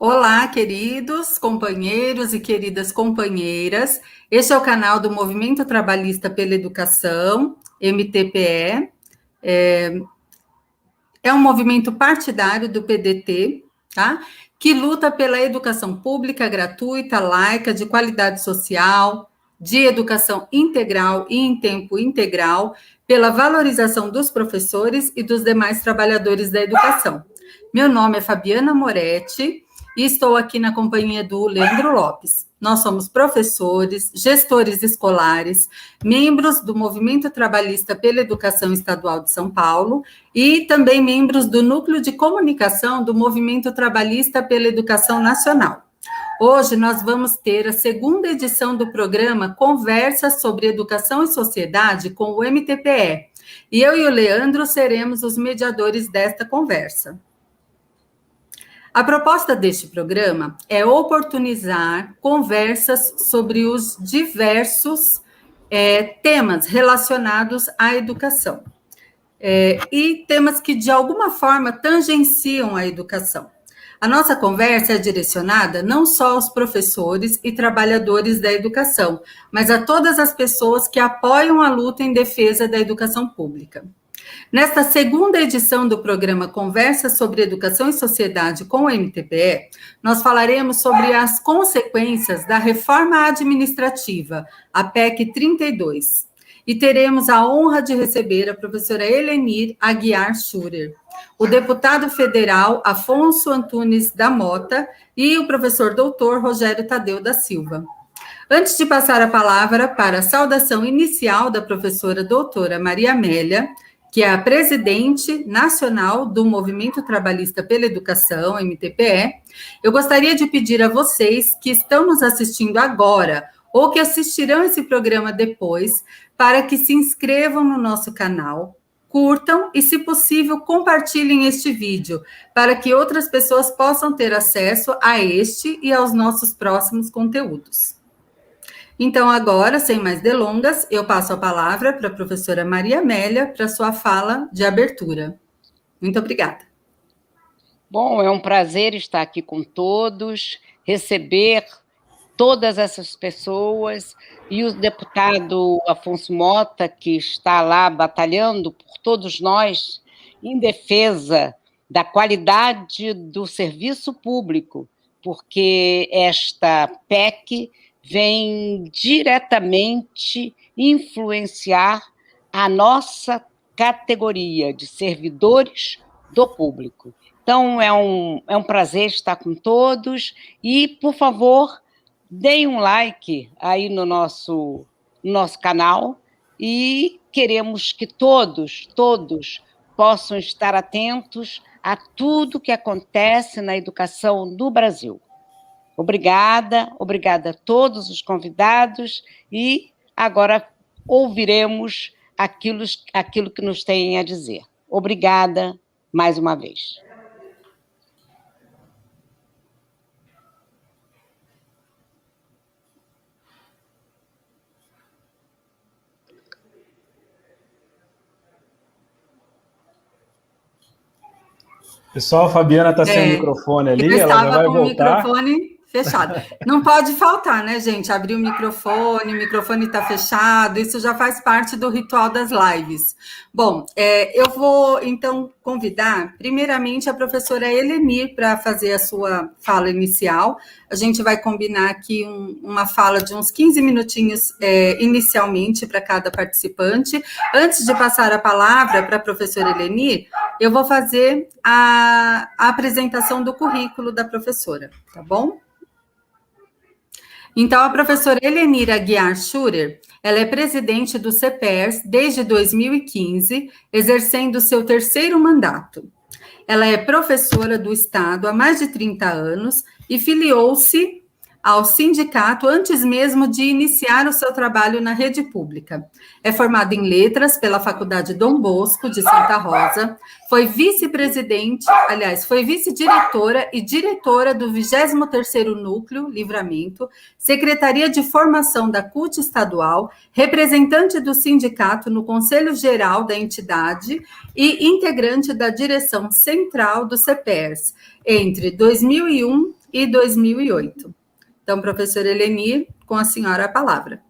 Olá, queridos companheiros e queridas companheiras. Este é o canal do Movimento Trabalhista pela Educação, MTPE. É um movimento partidário do PDT, tá? Que luta pela educação pública, gratuita, laica, de qualidade social, de educação integral e em tempo integral, pela valorização dos professores e dos demais trabalhadores da educação. Meu nome é Fabiana Moretti e estou aqui na companhia do Leandro Lopes. Nós somos professores, gestores escolares, membros do Movimento Trabalhista pela Educação Estadual de São Paulo e também membros do Núcleo de Comunicação do Movimento Trabalhista pela Educação Nacional. Hoje nós vamos ter a segunda edição do programa Conversas sobre Educação e Sociedade com o MTPE. E eu e o Leandro seremos os mediadores desta conversa. A proposta deste programa é oportunizar conversas sobre os diversos temas relacionados à educação. E temas que, de alguma forma, tangenciam a educação. A nossa conversa é direcionada não só aos professores e trabalhadores da educação, mas a todas as pessoas que apoiam a luta em defesa da educação pública. Nesta segunda edição do programa Conversa sobre Educação e Sociedade com o MTPE, nós falaremos sobre as consequências da reforma administrativa, a PEC 32. E teremos a honra de receber a professora Helenir Aguiar Schurer, o deputado federal Afonso Antunes da Mota e o professor doutor Rogério Tadeu da Silva. Antes de passar a palavra para a saudação inicial da professora doutora Maria Amélia, que é a presidente nacional do Movimento Trabalhista pela Educação, MTPE, eu gostaria de pedir a vocês que estão nos assistindo agora ou que assistirão esse programa depois, para que se inscrevam no nosso canal, curtam e, se possível, compartilhem este vídeo, para que outras pessoas possam ter acesso a este e aos nossos próximos conteúdos. Então, agora, sem mais delongas, eu passo a palavra para a professora Maria Amélia para sua fala de abertura. Muito obrigada. Bom, é um prazer estar aqui com todos, receber todas essas pessoas e o deputado Afonso Mota, que está lá batalhando por todos nós em defesa da qualidade do serviço público, porque esta PEC vem diretamente influenciar a nossa categoria de servidores do público. Então, é um prazer estar com todos e, por favor, deem um like aí no nosso canal e queremos que todos possam estar atentos a tudo que acontece na educação do Brasil. Obrigada a todos os convidados e agora ouviremos aquilo que nos têm a dizer. Obrigada mais uma vez. Pessoal, a Fabiana está sem o microfone ali, ela já vai voltar. Com o microfone fechado. Não pode faltar, né, gente? Abrir o microfone está fechado, isso já faz parte do ritual das lives. Bom, eu vou, então, convidar, primeiramente, a professora Helenir para fazer a sua fala inicial. A gente vai combinar aqui uma fala de uns 15 minutinhos inicialmente para cada participante. Antes de passar a palavra para a professora Helenir, eu vou fazer a apresentação do currículo da professora, tá bom? Então, a professora Helenir Aguiar Schurer, ela é presidente do CEPERS desde 2015, exercendo seu terceiro mandato. Ela é professora do Estado há mais de 30 anos e filiou-se ao sindicato antes mesmo de iniciar o seu trabalho na rede pública. É formada em letras pela Faculdade Dom Bosco, de Santa Rosa, foi vice-diretora e diretora do 23º Núcleo Livramento, Secretaria de Formação da CUT Estadual, representante do sindicato no Conselho Geral da entidade e integrante da direção central do CEPERS, entre 2001 e 2008. Então, professora Eleni, com a senhora a palavra.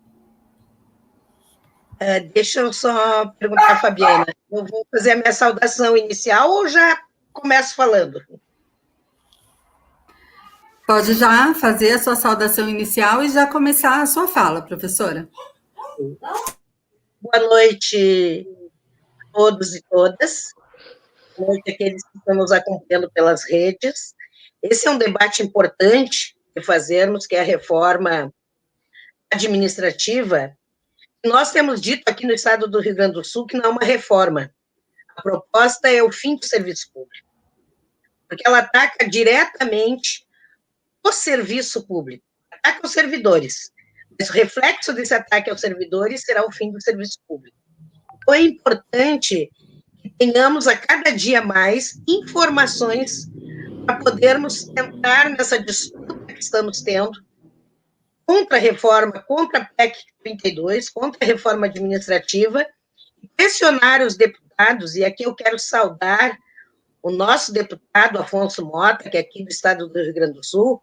Deixa eu só perguntar, Fabiana, eu vou fazer a minha saudação inicial ou já começo falando? Pode já fazer a sua saudação inicial e já começar a sua fala, professora. Boa noite a todos e todas. Boa noite àqueles que estão nos acompanhando pelas redes. Esse é um debate importante de fazermos, que é a reforma administrativa. Nós temos dito aqui no estado do Rio Grande do Sul que não é uma reforma. A proposta é o fim do serviço público, porque ela ataca diretamente o serviço público, ataca os servidores. Mas o reflexo desse ataque aos servidores será o fim do serviço público. Então, é importante que tenhamos a cada dia mais informações para podermos entrar nessa disputa que estamos tendo contra a reforma, contra a PEC 32, contra a reforma administrativa, pressionar os deputados, e aqui eu quero saudar o nosso deputado Afonso Mota, que é aqui do estado do Rio Grande do Sul.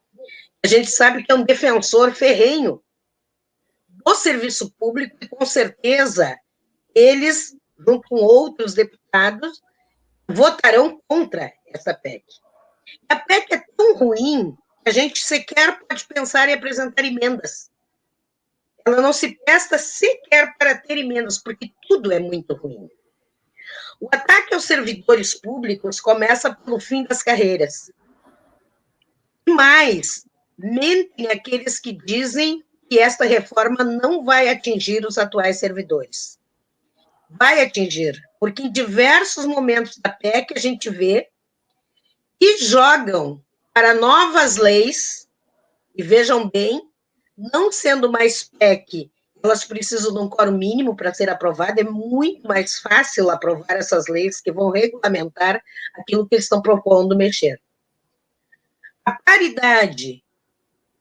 A gente sabe que é um defensor ferrenho do serviço público e, com certeza, eles, junto com outros deputados, votarão contra essa PEC. A PEC é tão ruim que a gente sequer pode pensar em apresentar emendas. Ela não se presta sequer para ter emendas, porque tudo é muito ruim. O ataque aos servidores públicos começa pelo fim das carreiras. Mas mentem aqueles que dizem que esta reforma não vai atingir os atuais servidores. Vai atingir, porque em diversos momentos da PEC a gente vê que jogam para novas leis, e vejam bem, não sendo mais PEC, elas precisam de um quórum mínimo para ser aprovada, é muito mais fácil aprovar essas leis que vão regulamentar aquilo que eles estão propondo mexer. A paridade,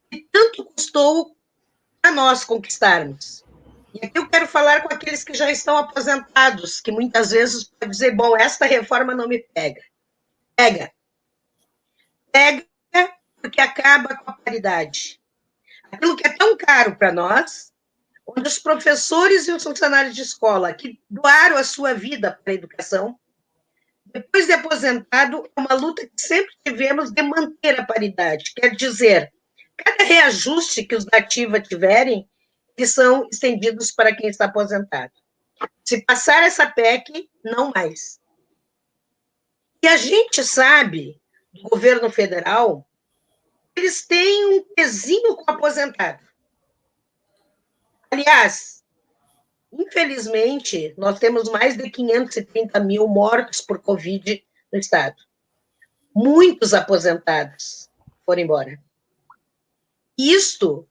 que tanto custou a nós conquistarmos. E aqui eu quero falar com aqueles que já estão aposentados, que muitas vezes podem dizer, bom, esta reforma não me pega. Pega. Pega porque acaba com a paridade. Aquilo que é tão caro para nós, onde os professores e os funcionários de escola que doaram a sua vida para a educação, depois de aposentado, é uma luta que sempre tivemos de manter a paridade. Quer dizer, cada reajuste que os da ativa tiverem, eles são estendidos para quem está aposentado. Se passar essa PEC, não mais. E a gente sabe, do governo federal, eles têm um pezinho com o aposentado. Aliás, infelizmente, nós temos mais de 530 mil mortos por Covid no estado. Muitos aposentados foram embora. Isto,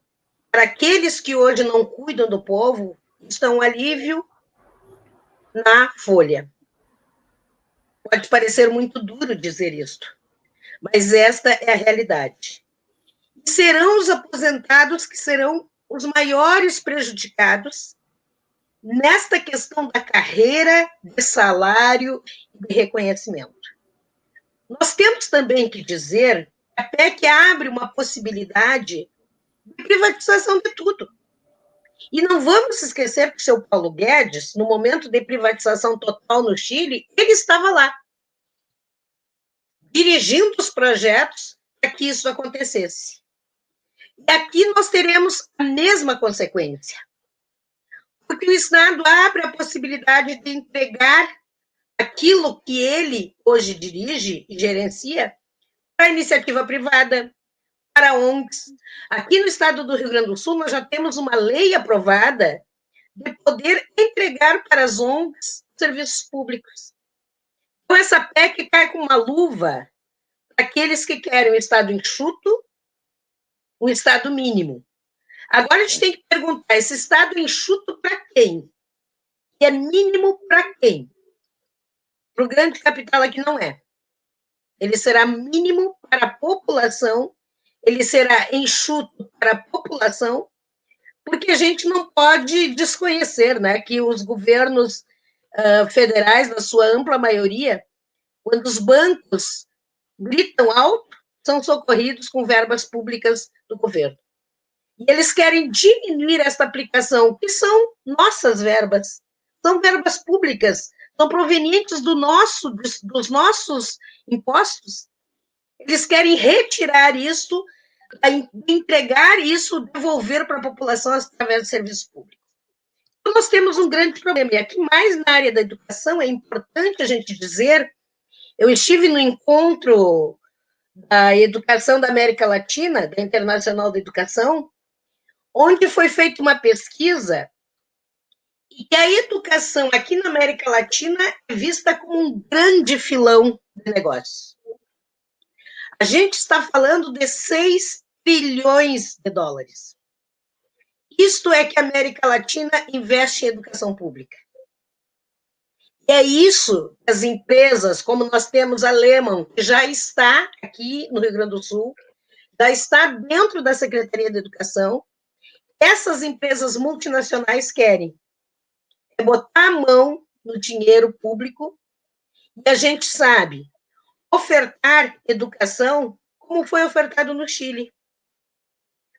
para aqueles que hoje não cuidam do povo, isso é um alívio na folha. Pode parecer muito duro dizer isto, mas esta é a realidade. E serão os aposentados que serão os maiores prejudicados nesta questão da carreira, de salário e de reconhecimento. Nós temos também que dizer que a PEC abre uma possibilidade de privatização de tudo. E não vamos esquecer que o seu Paulo Guedes, no momento de privatização total no Chile, ele estava lá, dirigindo os projetos para que isso acontecesse. E aqui nós teremos a mesma consequência, porque o Estado abre a possibilidade de entregar aquilo que ele hoje dirige e gerencia para a iniciativa privada, para ONGs. Aqui no estado do Rio Grande do Sul, nós já temos uma lei aprovada de poder entregar para as ONGs serviços públicos. Então, essa PEC cai com uma luva para aqueles que querem um Estado enxuto, um Estado mínimo. Agora a gente tem que perguntar, esse Estado enxuto para quem? E é mínimo para quem? Para o grande capital aqui não é. Ele será mínimo para a população, ele será enxuto para a população, porque a gente não pode desconhecer, né, que os governos federais, na sua ampla maioria, quando os bancos gritam alto, são socorridos com verbas públicas do governo. E eles querem diminuir esta aplicação, que são nossas verbas, são verbas públicas, são provenientes dos nossos impostos. Eles querem retirar isso, entregar isso, devolver para a população através do serviço público. Então, nós temos um grande problema. E aqui, mais na área da educação, é importante a gente dizer, eu estive no encontro da Educação da América Latina, da Internacional da Educação, onde foi feita uma pesquisa e que a educação aqui na América Latina é vista como um grande filão de negócio. A gente está falando de 6 trilhões de dólares. Isto é que a América Latina investe em educação pública. E é isso que as empresas, como nós temos a Lehman, que já está aqui no Rio Grande do Sul, já está dentro da Secretaria de Educação, essas empresas multinacionais querem é botar a mão no dinheiro público, e a gente sabe ofertar educação como foi ofertado no Chile,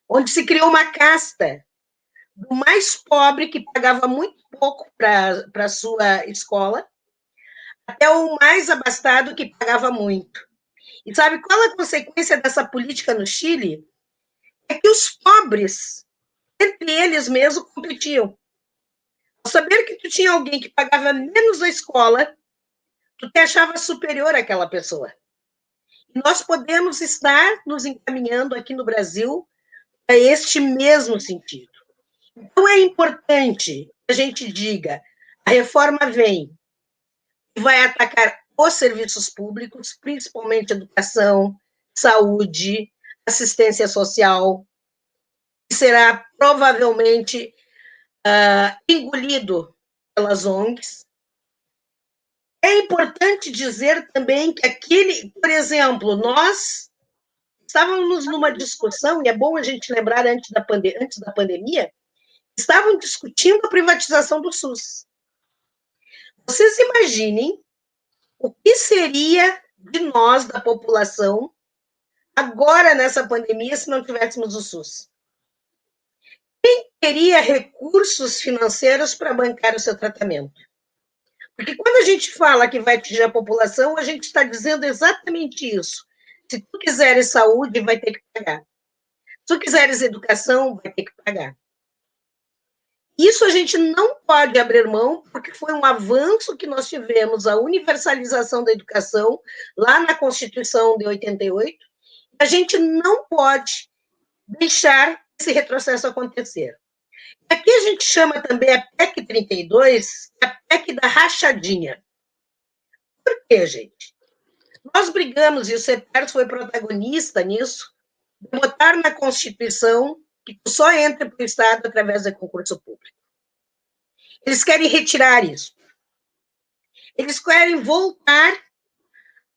onde se criou uma casta do mais pobre, que pagava muito pouco para a sua escola, até o mais abastado, que pagava muito. E sabe qual a consequência dessa política no Chile? É que os pobres, entre eles mesmos, competiam. Ao saber que tu tinha alguém que pagava menos na escola, tu te achava superior àquela pessoa. E nós podemos estar nos encaminhando aqui no Brasil para este mesmo sentido. Então, é importante que a gente diga, a reforma vem e vai atacar os serviços públicos, principalmente educação, saúde, assistência social, que será provavelmente engolido pelas ONGs. É importante dizer também que por exemplo, nós estávamos numa discussão, e é bom a gente lembrar antes da pandemia, estavam discutindo a privatização do SUS. Vocês imaginem o que seria de nós, da população, agora nessa pandemia, se não tivéssemos o SUS? Quem teria recursos financeiros para bancar o seu tratamento? Porque quando a gente fala que vai atingir a população, a gente está dizendo exatamente isso. Se tu quiseres saúde, vai ter que pagar. Se tu quiseres educação, vai ter que pagar. Isso a gente não pode abrir mão, porque foi um avanço que nós tivemos, a universalização da educação, lá na Constituição de 88, a gente não pode deixar esse retrocesso acontecer. Aqui a gente chama também a PEC 32, a PEC da rachadinha. Por quê, gente? Nós brigamos, e o CEPERS foi protagonista nisso, de botar na Constituição que só entra para o Estado através de concurso público. Eles querem retirar isso. Eles querem voltar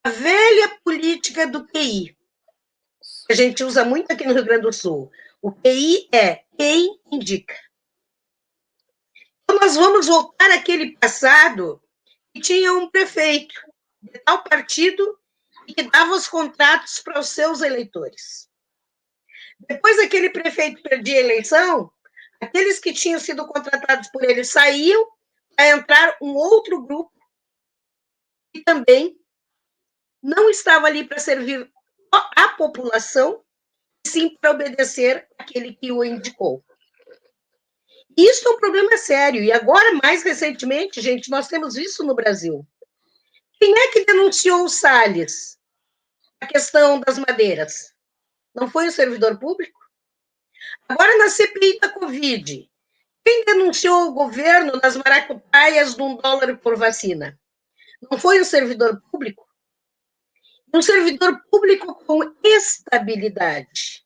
à velha política do QI, que a gente usa muito aqui no Rio Grande do Sul. O QI é quem indica. Então, nós vamos voltar àquele passado que tinha um prefeito de tal partido e que dava os contratos para os seus eleitores. Depois aquele prefeito perdia a eleição, aqueles que tinham sido contratados por ele saíam para entrar um outro grupo que também não estava ali para servir a população, sim para obedecer aquele que o indicou. Isso é um problema sério. E agora, mais recentemente, gente, nós temos isso no Brasil. Quem é que denunciou o Salles? A questão das madeiras. Não foi o servidor público? Agora, na CPI da Covid, quem denunciou o governo nas maracutaias de $1 por vacina? Não foi o servidor público? Um servidor público com estabilidade.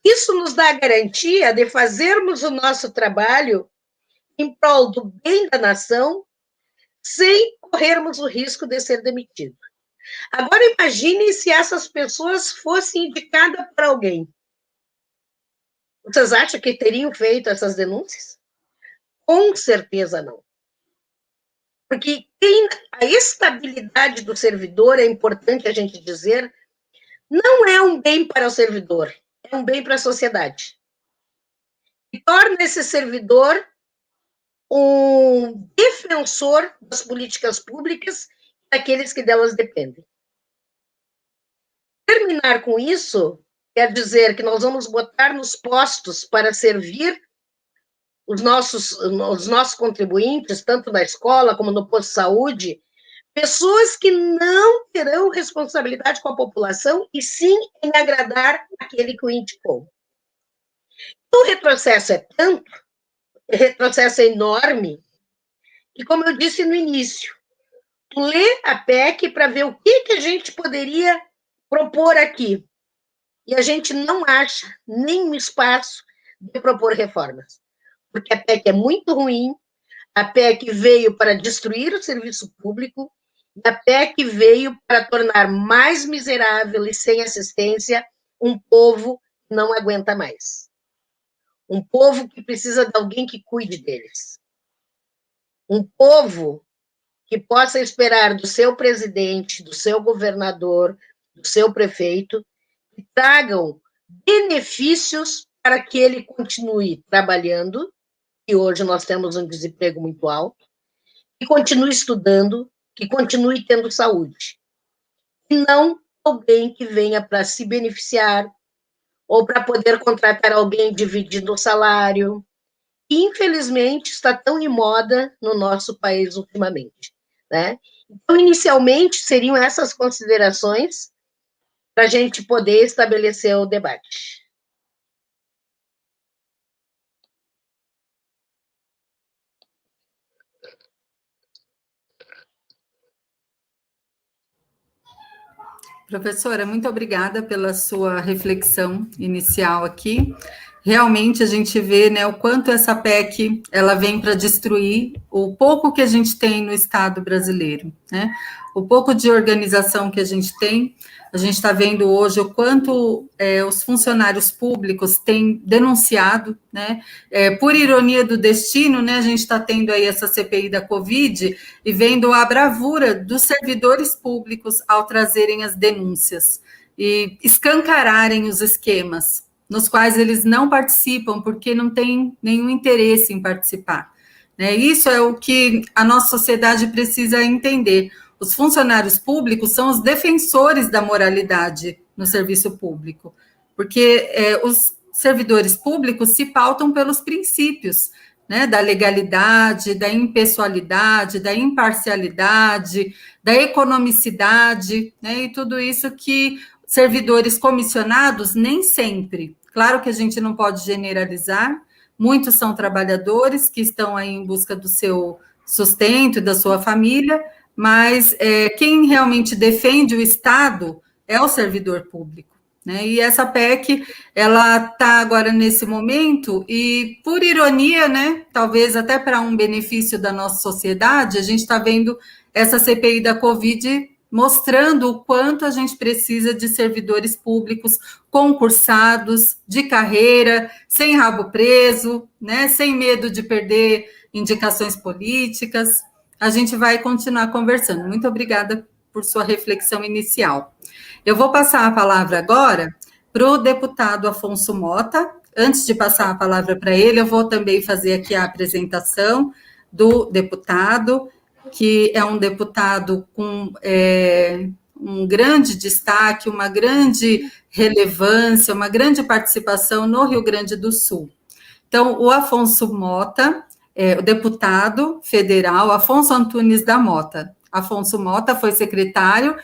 Isso nos dá a garantia de fazermos o nosso trabalho em prol do bem da nação, sem corrermos o risco de ser demitido. Agora, imaginem se essas pessoas fossem indicadas para alguém. Vocês acham que teriam feito essas denúncias? Com certeza não. Porque a estabilidade do servidor, é importante a gente dizer, não é um bem para o servidor, é um bem para a sociedade. E torna esse servidor um defensor das políticas públicas e daqueles que delas dependem. Terminar com isso quer dizer que nós vamos botar nos postos para servir os nossos contribuintes, tanto na escola como no posto de saúde, pessoas que não terão responsabilidade com a população e sim em agradar aquele que o indicou. O retrocesso é tanto, o retrocesso é enorme, que, como eu disse no início, tu lê a PEC para ver o que a gente poderia propor aqui. E a gente não acha nenhum espaço de propor reformas. Porque a PEC é muito ruim, a PEC veio para destruir o serviço público, e a PEC veio para tornar mais miserável e sem assistência um povo que não aguenta mais. Um povo que precisa de alguém que cuide deles. Um povo que possa esperar do seu presidente, do seu governador, do seu prefeito, que tragam benefícios para que ele continue trabalhando, e hoje nós temos um desemprego muito alto, que continue estudando, que continue tendo saúde. E não alguém que venha para se beneficiar ou para poder contratar alguém dividindo o salário, que infelizmente está tão em moda no nosso país ultimamente, né? Então, inicialmente, seriam essas considerações para a gente poder estabelecer o debate. Professora, muito obrigada pela sua reflexão inicial aqui. Realmente a gente vê, né, o quanto essa PEC ela vem para destruir o pouco que a gente tem no Estado brasileiro, né? O pouco de organização que a gente tem. A gente está vendo hoje o quanto os funcionários públicos têm denunciado, né? Por ironia do destino, né? A gente está tendo aí essa CPI da Covid e vendo a bravura dos servidores públicos ao trazerem as denúncias e escancararem os esquemas nos quais eles não participam porque não têm nenhum interesse em participar, né? Isso é o que a nossa sociedade precisa entender. Os funcionários públicos são os defensores da moralidade no serviço público, porque os servidores públicos se pautam pelos princípios, né, da legalidade, da impessoalidade, da imparcialidade, da economicidade, né, e tudo isso que servidores comissionados nem sempre. Claro que a gente não pode generalizar, muitos são trabalhadores que estão aí em busca do seu sustento e da sua família, mas quem realmente defende o Estado é o servidor público, né? E essa PEC, ela está agora nesse momento, e por ironia, né, talvez até para um benefício da nossa sociedade, a gente está vendo essa CPI da Covid mostrando o quanto a gente precisa de servidores públicos concursados, de carreira, sem rabo preso, né, sem medo de perder indicações políticas. A gente vai continuar conversando. Muito obrigada por sua reflexão inicial. Eu vou passar a palavra agora para o deputado Afonso Mota. Antes de passar a palavra para ele, eu vou também fazer aqui a apresentação do deputado, que é um deputado com um grande destaque, uma grande relevância, uma grande participação no Rio Grande do Sul. Então, o Afonso Mota, o deputado federal Afonso Antunes da Mota. Afonso Mota foi secretário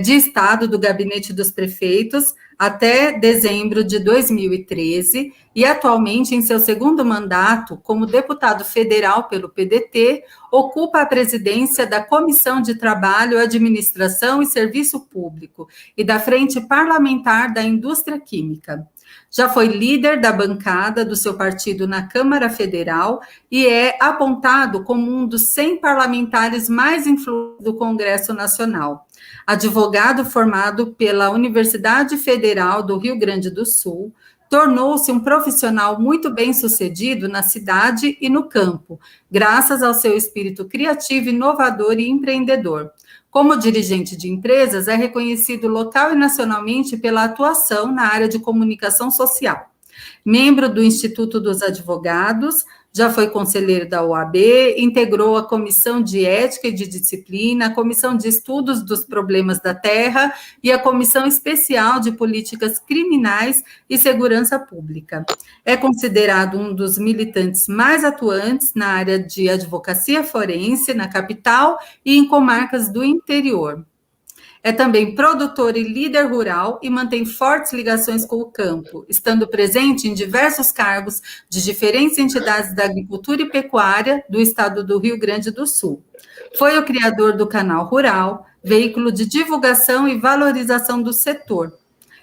de Estado do Gabinete dos Prefeitos até dezembro de 2013 e atualmente, em seu segundo mandato, como deputado federal pelo PDT, ocupa a presidência da Comissão de Trabalho, Administração e Serviço Público e da Frente Parlamentar da Indústria Química. Já foi líder da bancada do seu partido na Câmara Federal e é apontado como um dos 100 parlamentares mais influentes do Congresso Nacional. Advogado formado pela Universidade Federal do Rio Grande do Sul, tornou-se um profissional muito bem-sucedido na cidade e no campo, graças ao seu espírito criativo, inovador e empreendedor. Como dirigente de empresas, é reconhecido local e nacionalmente pela atuação na área de comunicação social. Membro do Instituto dos Advogados, já foi conselheiro da OAB, integrou a Comissão de Ética e de Disciplina, a Comissão de Estudos dos Problemas da Terra e a Comissão Especial de Políticas Criminais e Segurança Pública. É considerado um dos militantes mais atuantes na área de advocacia forense na capital e em comarcas do interior. É também produtor e líder rural e mantém fortes ligações com o campo, estando presente em diversos cargos de diferentes entidades da agricultura e pecuária do estado do Rio Grande do Sul. Foi o criador do Canal Rural, veículo de divulgação e valorização do setor.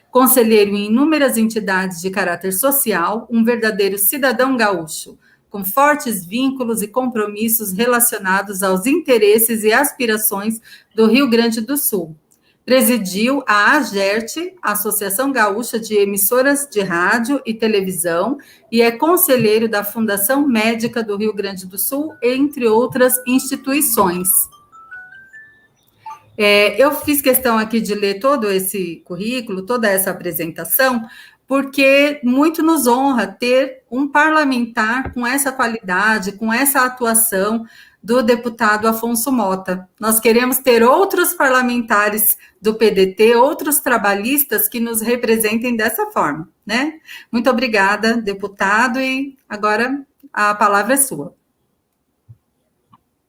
Conselheiro em inúmeras entidades de caráter social, um verdadeiro cidadão gaúcho, com fortes vínculos e compromissos relacionados aos interesses e aspirações do Rio Grande do Sul. Presidiu a AGERT, Associação Gaúcha de Emissoras de Rádio e Televisão, e é conselheiro da Fundação Médica do Rio Grande do Sul, entre outras instituições. Eu fiz questão aqui de ler todo esse currículo, toda essa apresentação, porque muito nos honra ter um parlamentar com essa qualidade, com essa atuação do deputado Afonso Mota. Nós queremos ter outros parlamentares do PDT, outros trabalhistas que nos representem dessa forma, né? Muito obrigada, deputado, e agora a palavra é sua.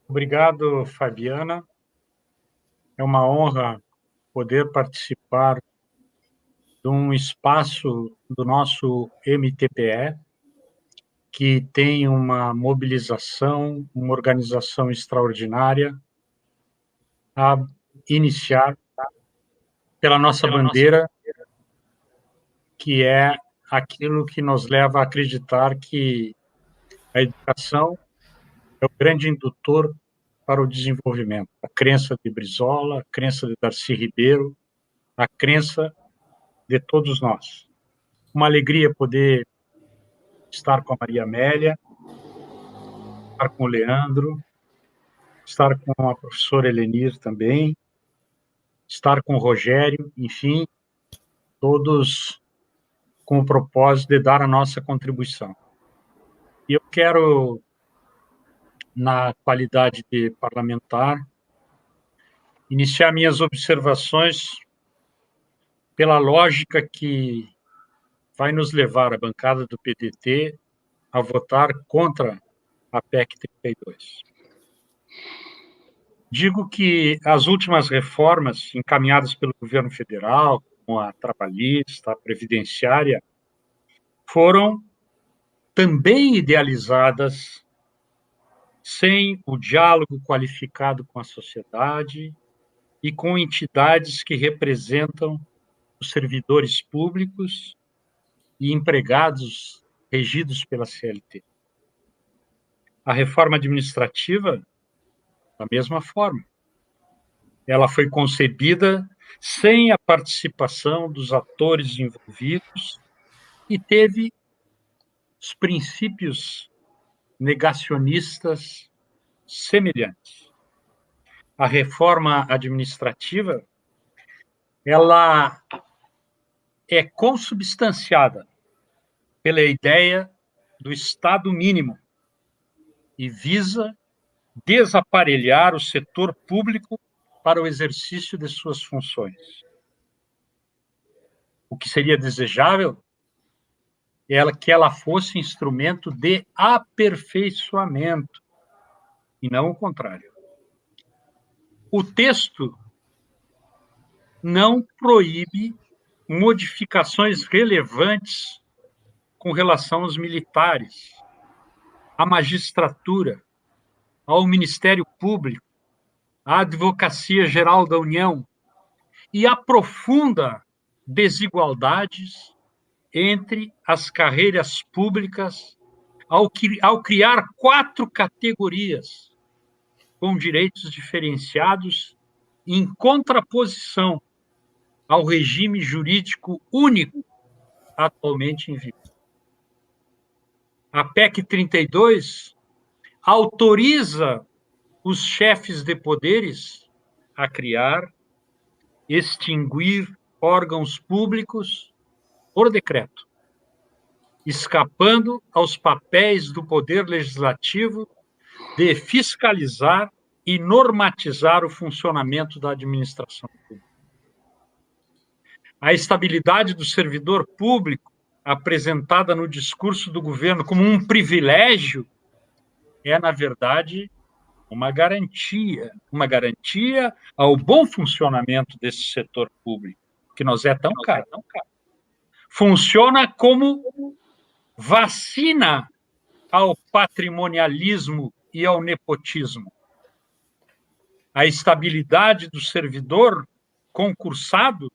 Obrigado, Fabiana. É uma honra poder participar de um espaço do nosso MTPE, que tem uma mobilização, uma organização extraordinária, a iniciar pela nossa bandeira, que é aquilo que nos leva a acreditar que a educação é o grande indutor para o desenvolvimento. A crença de Brizola, a crença de Darcy Ribeiro, a crença de todos nós. Uma alegria poder estar com a Maria Amélia, estar com o Leandro, estar com a professora Helenir também, estar com o Rogério, enfim, todos com o propósito de dar a nossa contribuição. E eu quero, na qualidade de parlamentar, iniciar minhas observações pela lógica que vai nos levar, a bancada do PDT, a votar contra a PEC 32. Digo que as últimas reformas encaminhadas pelo governo federal, como a trabalhista, a previdenciária, foram também idealizadas sem o diálogo qualificado com a sociedade e com entidades que representam os servidores públicos e empregados regidos pela CLT. A reforma administrativa, da mesma forma. Ela foi concebida sem a participação dos atores envolvidos e teve os princípios negacionistas semelhantes. A reforma administrativa, ela é consubstanciada pela ideia do Estado mínimo e visa desaparelhar o setor público para o exercício de suas funções. O que seria desejável é que ela fosse instrumento de aperfeiçoamento, e não o contrário. O texto não proíbe modificações relevantes com relação aos militares, à magistratura, ao Ministério Público, à Advocacia Geral da União, e aprofunda desigualdades entre as carreiras públicas ao criar 4 categorias com direitos diferenciados em contraposição ao regime jurídico único atualmente em vigor. A PEC 32 autoriza os chefes de poderes a criar, extinguir órgãos públicos por decreto, escapando aos papéis do Poder Legislativo de fiscalizar e normatizar o funcionamento da administração pública. A estabilidade do servidor público, apresentada no discurso do governo como um privilégio, é, na verdade, uma garantia ao bom funcionamento desse setor público, que nos é tão caro. Funciona como vacina ao patrimonialismo e ao nepotismo. A estabilidade do servidor concursado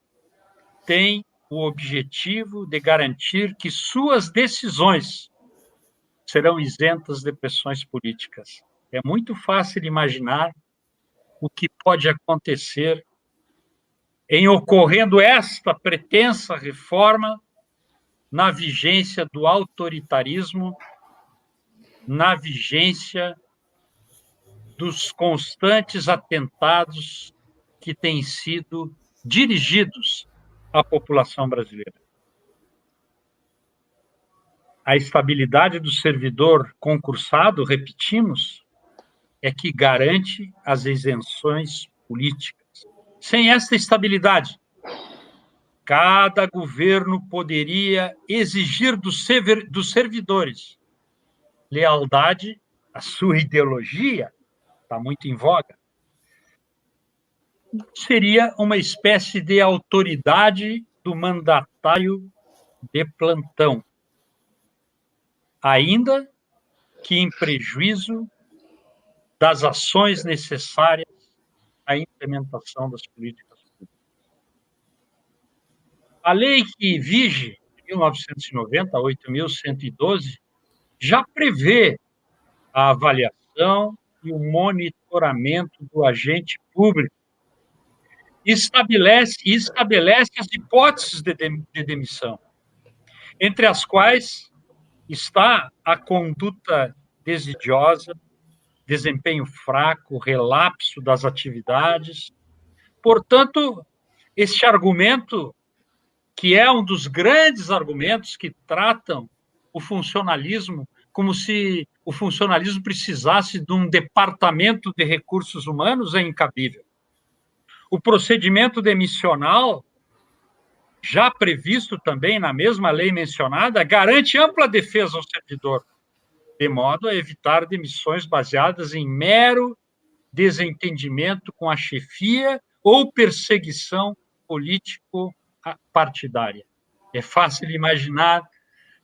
tem o objetivo de garantir que suas decisões serão isentas de pressões políticas. É muito fácil imaginar o que pode acontecer em ocorrendo esta pretensa reforma na vigência do autoritarismo, na vigência dos constantes atentados que têm sido dirigidos à população brasileira. A estabilidade do servidor concursado, repetimos, é que garante as isenções políticas. Sem esta estabilidade, cada governo poderia exigir dos servidores lealdade à sua ideologia, está muito em voga. Seria uma espécie de autoridade do mandatário de plantão, ainda que em prejuízo das ações necessárias à implementação das políticas públicas. A lei que vige, 1990, 8.112, já prevê a avaliação e o monitoramento do agente público e estabelece as hipóteses de demissão, entre as quais está a conduta desidiosa, desempenho fraco, relapso das atividades. Portanto, este argumento, que é um dos grandes argumentos que tratam o funcionalismo como se o funcionalismo precisasse de um departamento de recursos humanos, é incabível. O procedimento demissional, já previsto também na mesma lei mencionada, garante ampla defesa ao servidor, de modo a evitar demissões baseadas em mero desentendimento com a chefia ou perseguição político-partidária. É fácil imaginar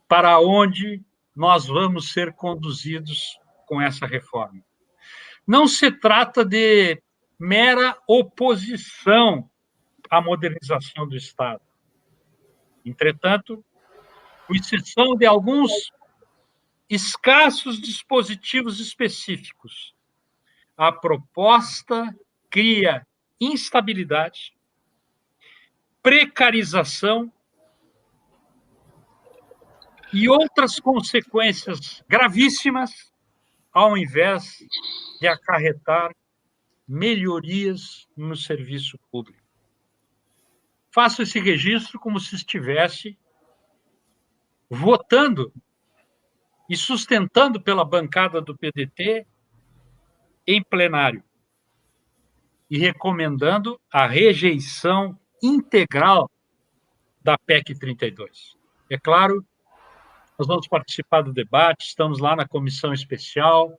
para onde nós vamos ser conduzidos com essa reforma. Não se trata de mera oposição à modernização do Estado. Entretanto, com exceção de alguns escassos dispositivos específicos, a proposta cria instabilidade, precarização e outras consequências gravíssimas, ao invés de acarretar melhorias no serviço público. Faço esse registro como se estivesse votando e sustentando pela bancada do PDT em plenário e recomendando a rejeição integral da PEC 32. É claro, nós vamos participar do debate, estamos lá na comissão especial.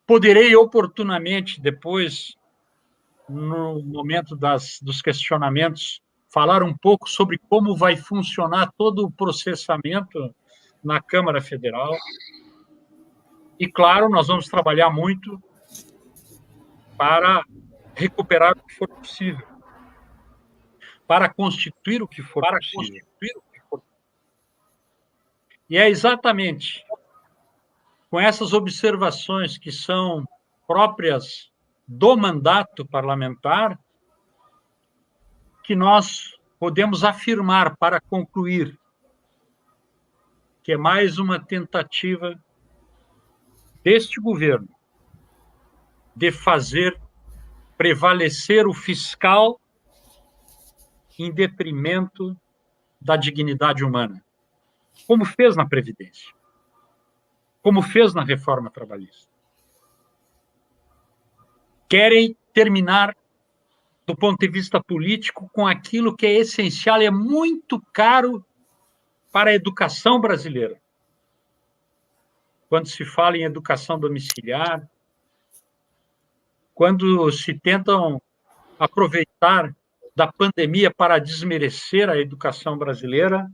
Poderei oportunamente, depois, no momento dos questionamentos, falar um pouco sobre como vai funcionar todo o processamento na Câmara Federal. E, claro, nós vamos trabalhar muito para recuperar o que for possível, para constituir o que for possível. E é exatamente com essas observações que são próprias do mandato parlamentar que nós podemos afirmar, para concluir, que é mais uma tentativa deste governo de fazer prevalecer o fiscal em detrimento da dignidade humana, como fez na Previdência, como fez na reforma trabalhista. Querem terminar, do ponto de vista político, com aquilo que é essencial e é muito caro para a educação brasileira. Quando se fala em educação domiciliar, quando se tentam aproveitar da pandemia para desmerecer a educação brasileira,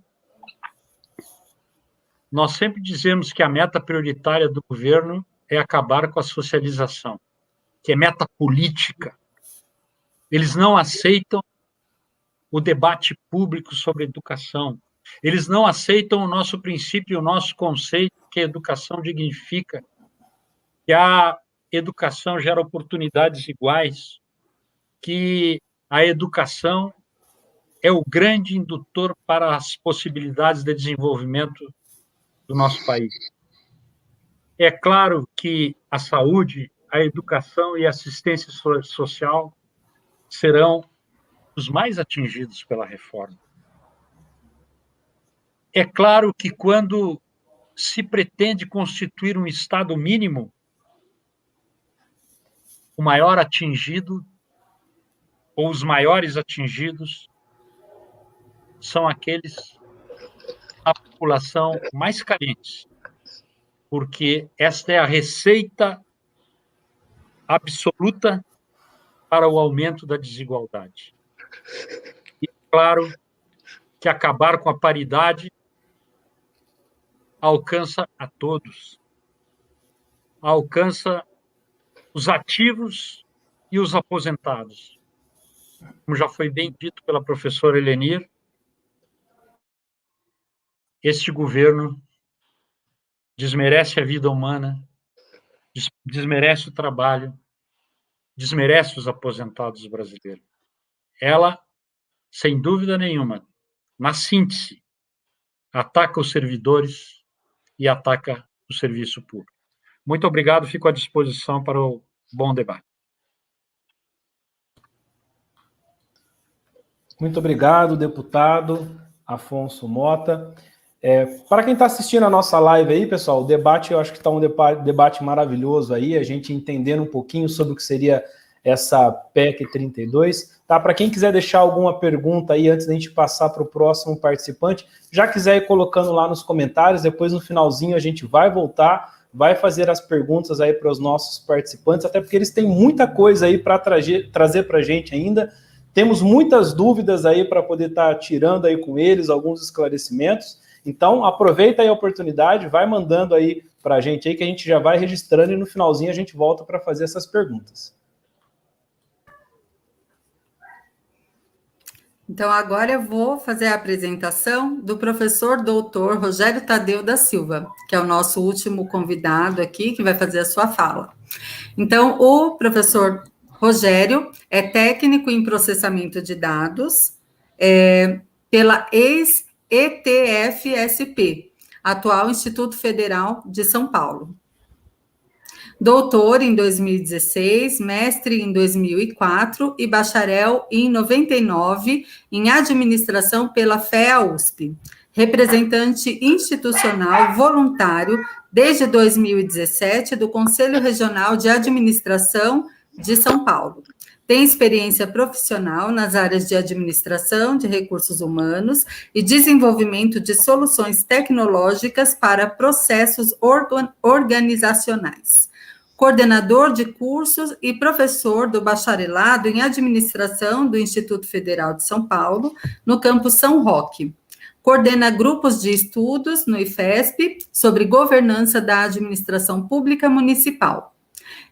nós sempre dizemos que a meta prioritária do governo é acabar com a socialização, que é meta política. Eles não aceitam o debate público sobre educação. Eles não aceitam o nosso princípio, o nosso conceito, que a educação dignifica, que a educação gera oportunidades iguais, que a educação é o grande indutor para as possibilidades de desenvolvimento do nosso país. É claro que a saúde, a educação e a assistência social serão os mais atingidos pela reforma. É claro que quando se pretende constituir um Estado mínimo, o maior atingido, ou os maiores atingidos, são aqueles da população mais carente, porque esta é a receita absoluta para o aumento da desigualdade. E claro que acabar com a paridade alcança a todos, alcança os ativos e os aposentados. Como já foi bem dito pela professora Helenir, este governo desmerece a vida humana, desmerece o trabalho, desmerece os aposentados brasileiros. Ela, sem dúvida nenhuma, na síntese, ataca os servidores e ataca o serviço público. Muito obrigado, fico à disposição para o bom debate. Muito obrigado, deputado Afonso Mota. Para quem está assistindo a nossa live aí, pessoal, o debate, eu acho que está um debate maravilhoso aí, a gente entendendo um pouquinho sobre o que seria essa PEC 32. Tá? Para quem quiser deixar alguma pergunta aí antes da gente passar para o próximo participante, já quiser ir colocando lá nos comentários, depois no finalzinho a gente vai voltar, vai fazer as perguntas aí para os nossos participantes, até porque eles têm muita coisa aí para trazer para a gente ainda. Temos muitas dúvidas aí para poder estar tirando aí com eles alguns esclarecimentos. Então, aproveita aí a oportunidade, vai mandando aí para a gente aí, que a gente já vai registrando e no finalzinho a gente volta para fazer essas perguntas. Então, agora eu vou fazer a apresentação do professor doutor Rogério Tadeu da Silva, que é o nosso último convidado aqui, que vai fazer a sua fala. Então, o professor Rogério é técnico em processamento de dados pela ex-ETFSP, atual Instituto Federal de São Paulo. Doutor em 2016, mestre em 2004 e bacharel em 99 em administração pela FEA-USP. Representante institucional voluntário desde 2017 do Conselho Regional de Administração de São Paulo. Tem experiência profissional nas áreas de administração de recursos humanos e desenvolvimento de soluções tecnológicas para processos organizacionais. Coordenador de cursos e professor do bacharelado em administração do Instituto Federal de São Paulo, no campus São Roque. Coordena grupos de estudos no IFESP sobre governança da administração pública municipal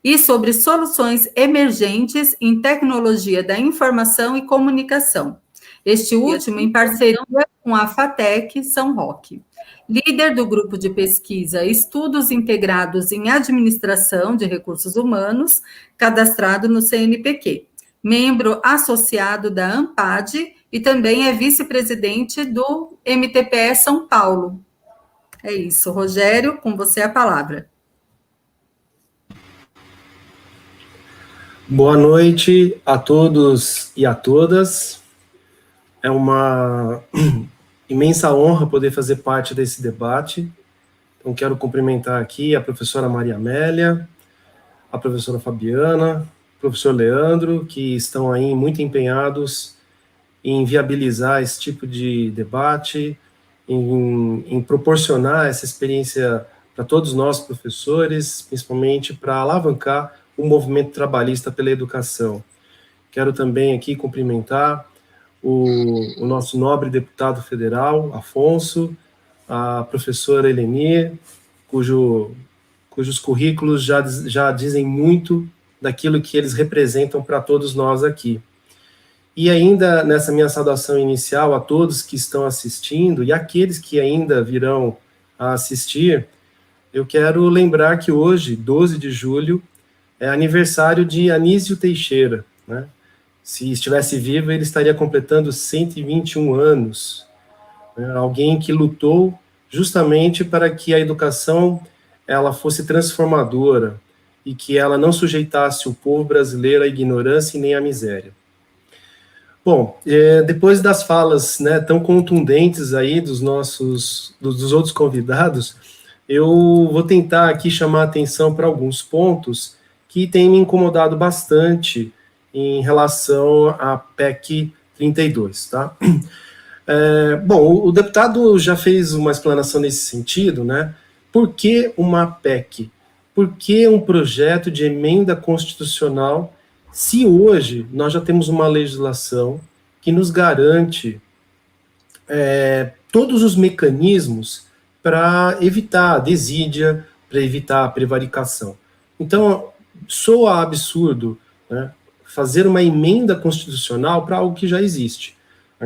e sobre soluções emergentes em tecnologia da informação e comunicação. Este último em parceria com a FATEC São Roque. Líder do grupo de pesquisa Estudos Integrados em Administração de Recursos Humanos, cadastrado no CNPq. Membro associado da ANPAD e também é vice-presidente do MTPE São Paulo. É isso. Rogério, com você a palavra. Boa noite a todos e a todas. É uma imensa honra poder fazer parte desse debate. Então, quero cumprimentar aqui a professora Maria Amélia, a professora Fabiana, o professor Leandro, que estão aí muito empenhados em viabilizar esse tipo de debate, em proporcionar essa experiência para todos nós, professores, principalmente para alavancar o movimento trabalhista pela educação. Quero também aqui cumprimentar o nosso nobre deputado federal, Afonso, a professora Eleni, cujos currículos já dizem muito daquilo que eles representam para todos nós aqui. E ainda, nessa minha saudação inicial a todos que estão assistindo e aqueles que ainda virão a assistir, eu quero lembrar que hoje, 12 de julho, é aniversário de Anísio Teixeira, né? Se estivesse vivo, ele estaria completando 121 anos. Né? Alguém que lutou justamente para que a educação ela fosse transformadora e que ela não sujeitasse o povo brasileiro à ignorância e nem à miséria. Bom, depois das falas, né, tão contundentes aí dos outros convidados, eu vou tentar aqui chamar a atenção para alguns pontos que têm me incomodado bastante em relação à PEC 32, tá? Bom, o deputado já fez uma explanação nesse sentido, né? Por que uma PEC? Por que um projeto de emenda constitucional se hoje nós já temos uma legislação que nos garante todos os mecanismos para evitar a desídia, para evitar a prevaricação? Então, soa absurdo, né, fazer uma emenda constitucional para algo que já existe.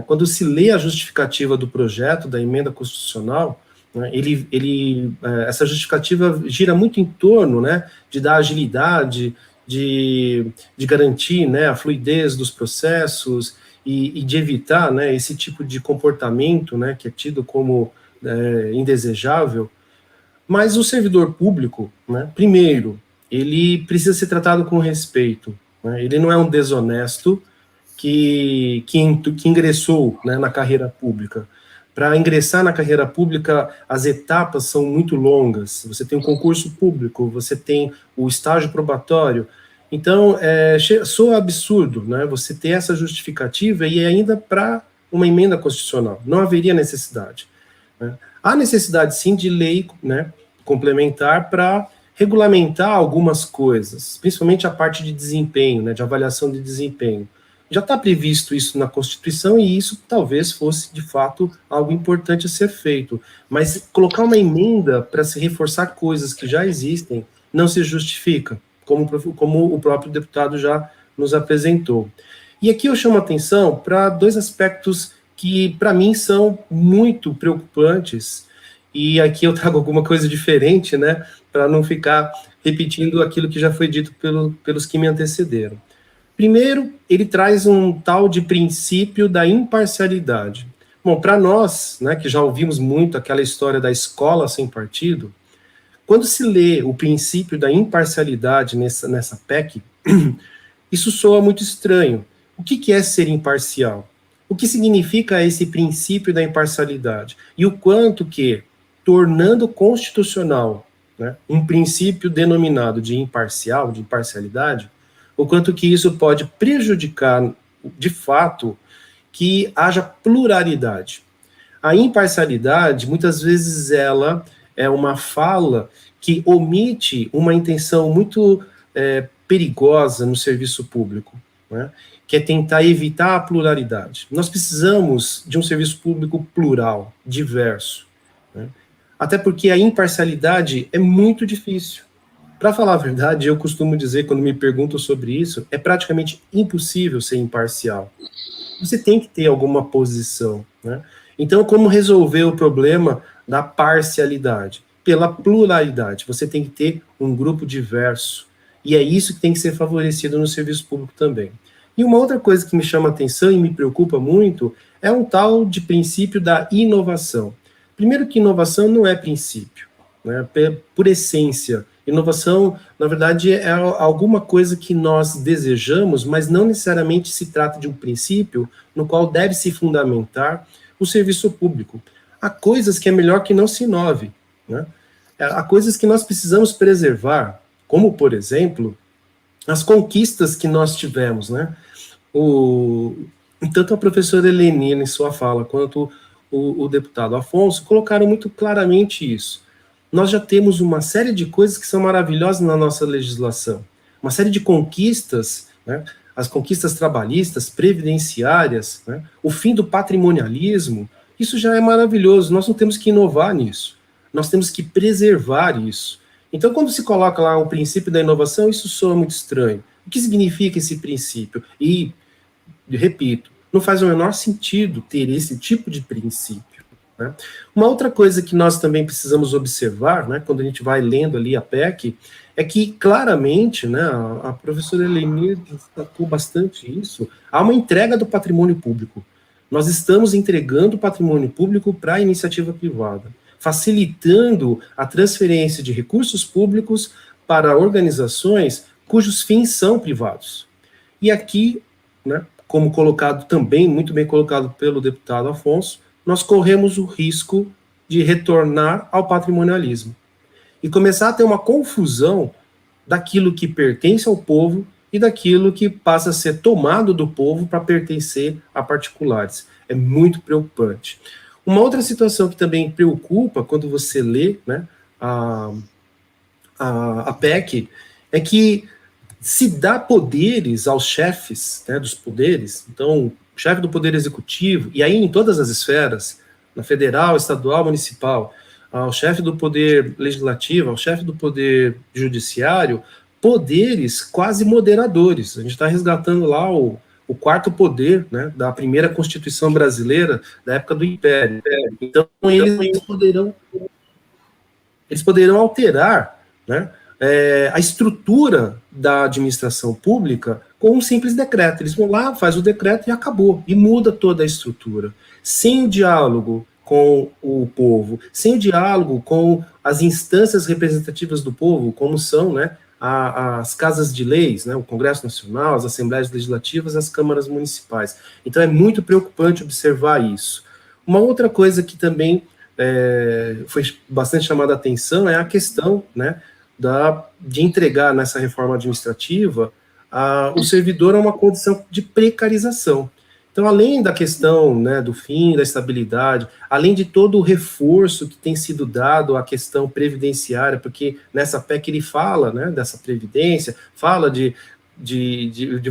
Quando se lê a justificativa do projeto da emenda constitucional, né, essa justificativa gira muito em torno, né, de dar agilidade, de garantir, né, a fluidez dos processos e de evitar, né, esse tipo de comportamento, né, que é tido como indesejável. Mas o servidor público, né, primeiro, ele precisa ser tratado com respeito. Né, ele não é um desonesto que ingressou, né, na carreira pública. Para ingressar na carreira pública, as etapas são muito longas. Você tem um concurso público, você tem o estágio probatório. Então, soa absurdo, né, você ter essa justificativa e ainda para uma emenda constitucional. Não haveria necessidade. Né. Há necessidade, sim, de lei, né, complementar para regulamentar algumas coisas, principalmente a parte de desempenho, né, de avaliação de desempenho. Já está previsto isso na Constituição e isso talvez fosse, de fato, algo importante a ser feito. Mas colocar uma emenda para se reforçar coisas que já existem não se justifica, como o próprio deputado já nos apresentou. E aqui eu chamo a atenção para dois aspectos que, para mim, são muito preocupantes, e aqui eu trago alguma coisa diferente, né, para não ficar repetindo aquilo que já foi dito pelos que me antecederam. Primeiro, ele traz um tal de princípio da imparcialidade. Bom, para nós, né, que já ouvimos muito aquela história da escola sem partido, quando se lê o princípio da imparcialidade nessa PEC, isso soa muito estranho. O que é ser imparcial? O que significa esse princípio da imparcialidade? E o quanto que, tornando constitucional, né, um princípio denominado de imparcial, de imparcialidade, o quanto que isso pode prejudicar, de fato, que haja pluralidade. A imparcialidade, muitas vezes, ela é uma fala que omite uma intenção muito perigosa no serviço público, né, que é tentar evitar a pluralidade. Nós precisamos de um serviço público plural, diverso, né, até porque a imparcialidade é muito difícil. Para falar a verdade, eu costumo dizer, quando me perguntam sobre isso, é praticamente impossível ser imparcial. Você tem que ter alguma posição, né? Então, como resolver o problema da parcialidade? Pela pluralidade. Você tem que ter um grupo diverso. E é isso que tem que ser favorecido no serviço público também. E uma outra coisa que me chama a atenção e me preocupa muito é um tal de princípio da inovação. Primeiro que inovação não é princípio, né? Por essência, Inovação, na verdade, é alguma coisa que nós desejamos, mas não necessariamente se trata de um princípio no qual deve se fundamentar o serviço público. Há coisas que é melhor que não se inove, né? Há coisas que nós precisamos preservar, como, por exemplo, as conquistas que nós tivemos, né? Tanto a professora Helenina, em sua fala, quanto o deputado Afonso, colocaram muito claramente isso. Nós já temos uma série de coisas que são maravilhosas na nossa legislação. Uma série de conquistas, né? As conquistas trabalhistas, previdenciárias, né? O fim do patrimonialismo, isso já é maravilhoso. Nós não temos que inovar nisso. Nós temos que preservar isso. Então, quando se coloca lá o princípio da inovação, isso soa muito estranho. O que significa esse princípio? E, repito, não faz o menor sentido ter esse tipo de princípio. Né? Uma outra coisa que nós também precisamos observar, né, quando a gente vai lendo ali a PEC, é que claramente, né, a professora Helenir destacou bastante isso, há uma entrega do patrimônio público. Nós estamos entregando o patrimônio público para a iniciativa privada, facilitando a transferência de recursos públicos para organizações cujos fins são privados. E aqui, né, como colocado também, muito bem colocado pelo deputado Afonso, nós corremos o risco de retornar ao patrimonialismo e começar a ter uma confusão daquilo que pertence ao povo e daquilo que passa a ser tomado do povo para pertencer a particulares. É muito preocupante. Uma outra situação que também preocupa quando você lê, né, a PEC é que se dá poderes aos chefes, né, dos poderes. Então, o chefe do Poder Executivo, e aí em todas as esferas, na federal, estadual, municipal, ao chefe do Poder Legislativo, ao chefe do Poder Judiciário, poderes quase moderadores. A gente está resgatando lá o quarto poder, né, da primeira Constituição brasileira, da época do Império. Então, eles poderão alterar, né, a estrutura da administração pública com um simples decreto. Eles vão lá, faz o decreto e acabou, e muda toda a estrutura. Sem o diálogo com o povo, sem o diálogo com as instâncias representativas do povo, como são, né, as casas de leis, né, o Congresso Nacional, as Assembleias Legislativas, as câmaras municipais. Então é muito preocupante observar isso. Uma outra coisa que também foi bastante chamada a atenção é a questão, né, de entregar nessa reforma administrativa o servidor a uma condição de precarização. Então, além da questão, né, do fim, da estabilidade, além de todo o reforço que tem sido dado à questão previdenciária, porque nessa PEC ele fala, né, dessa previdência, fala de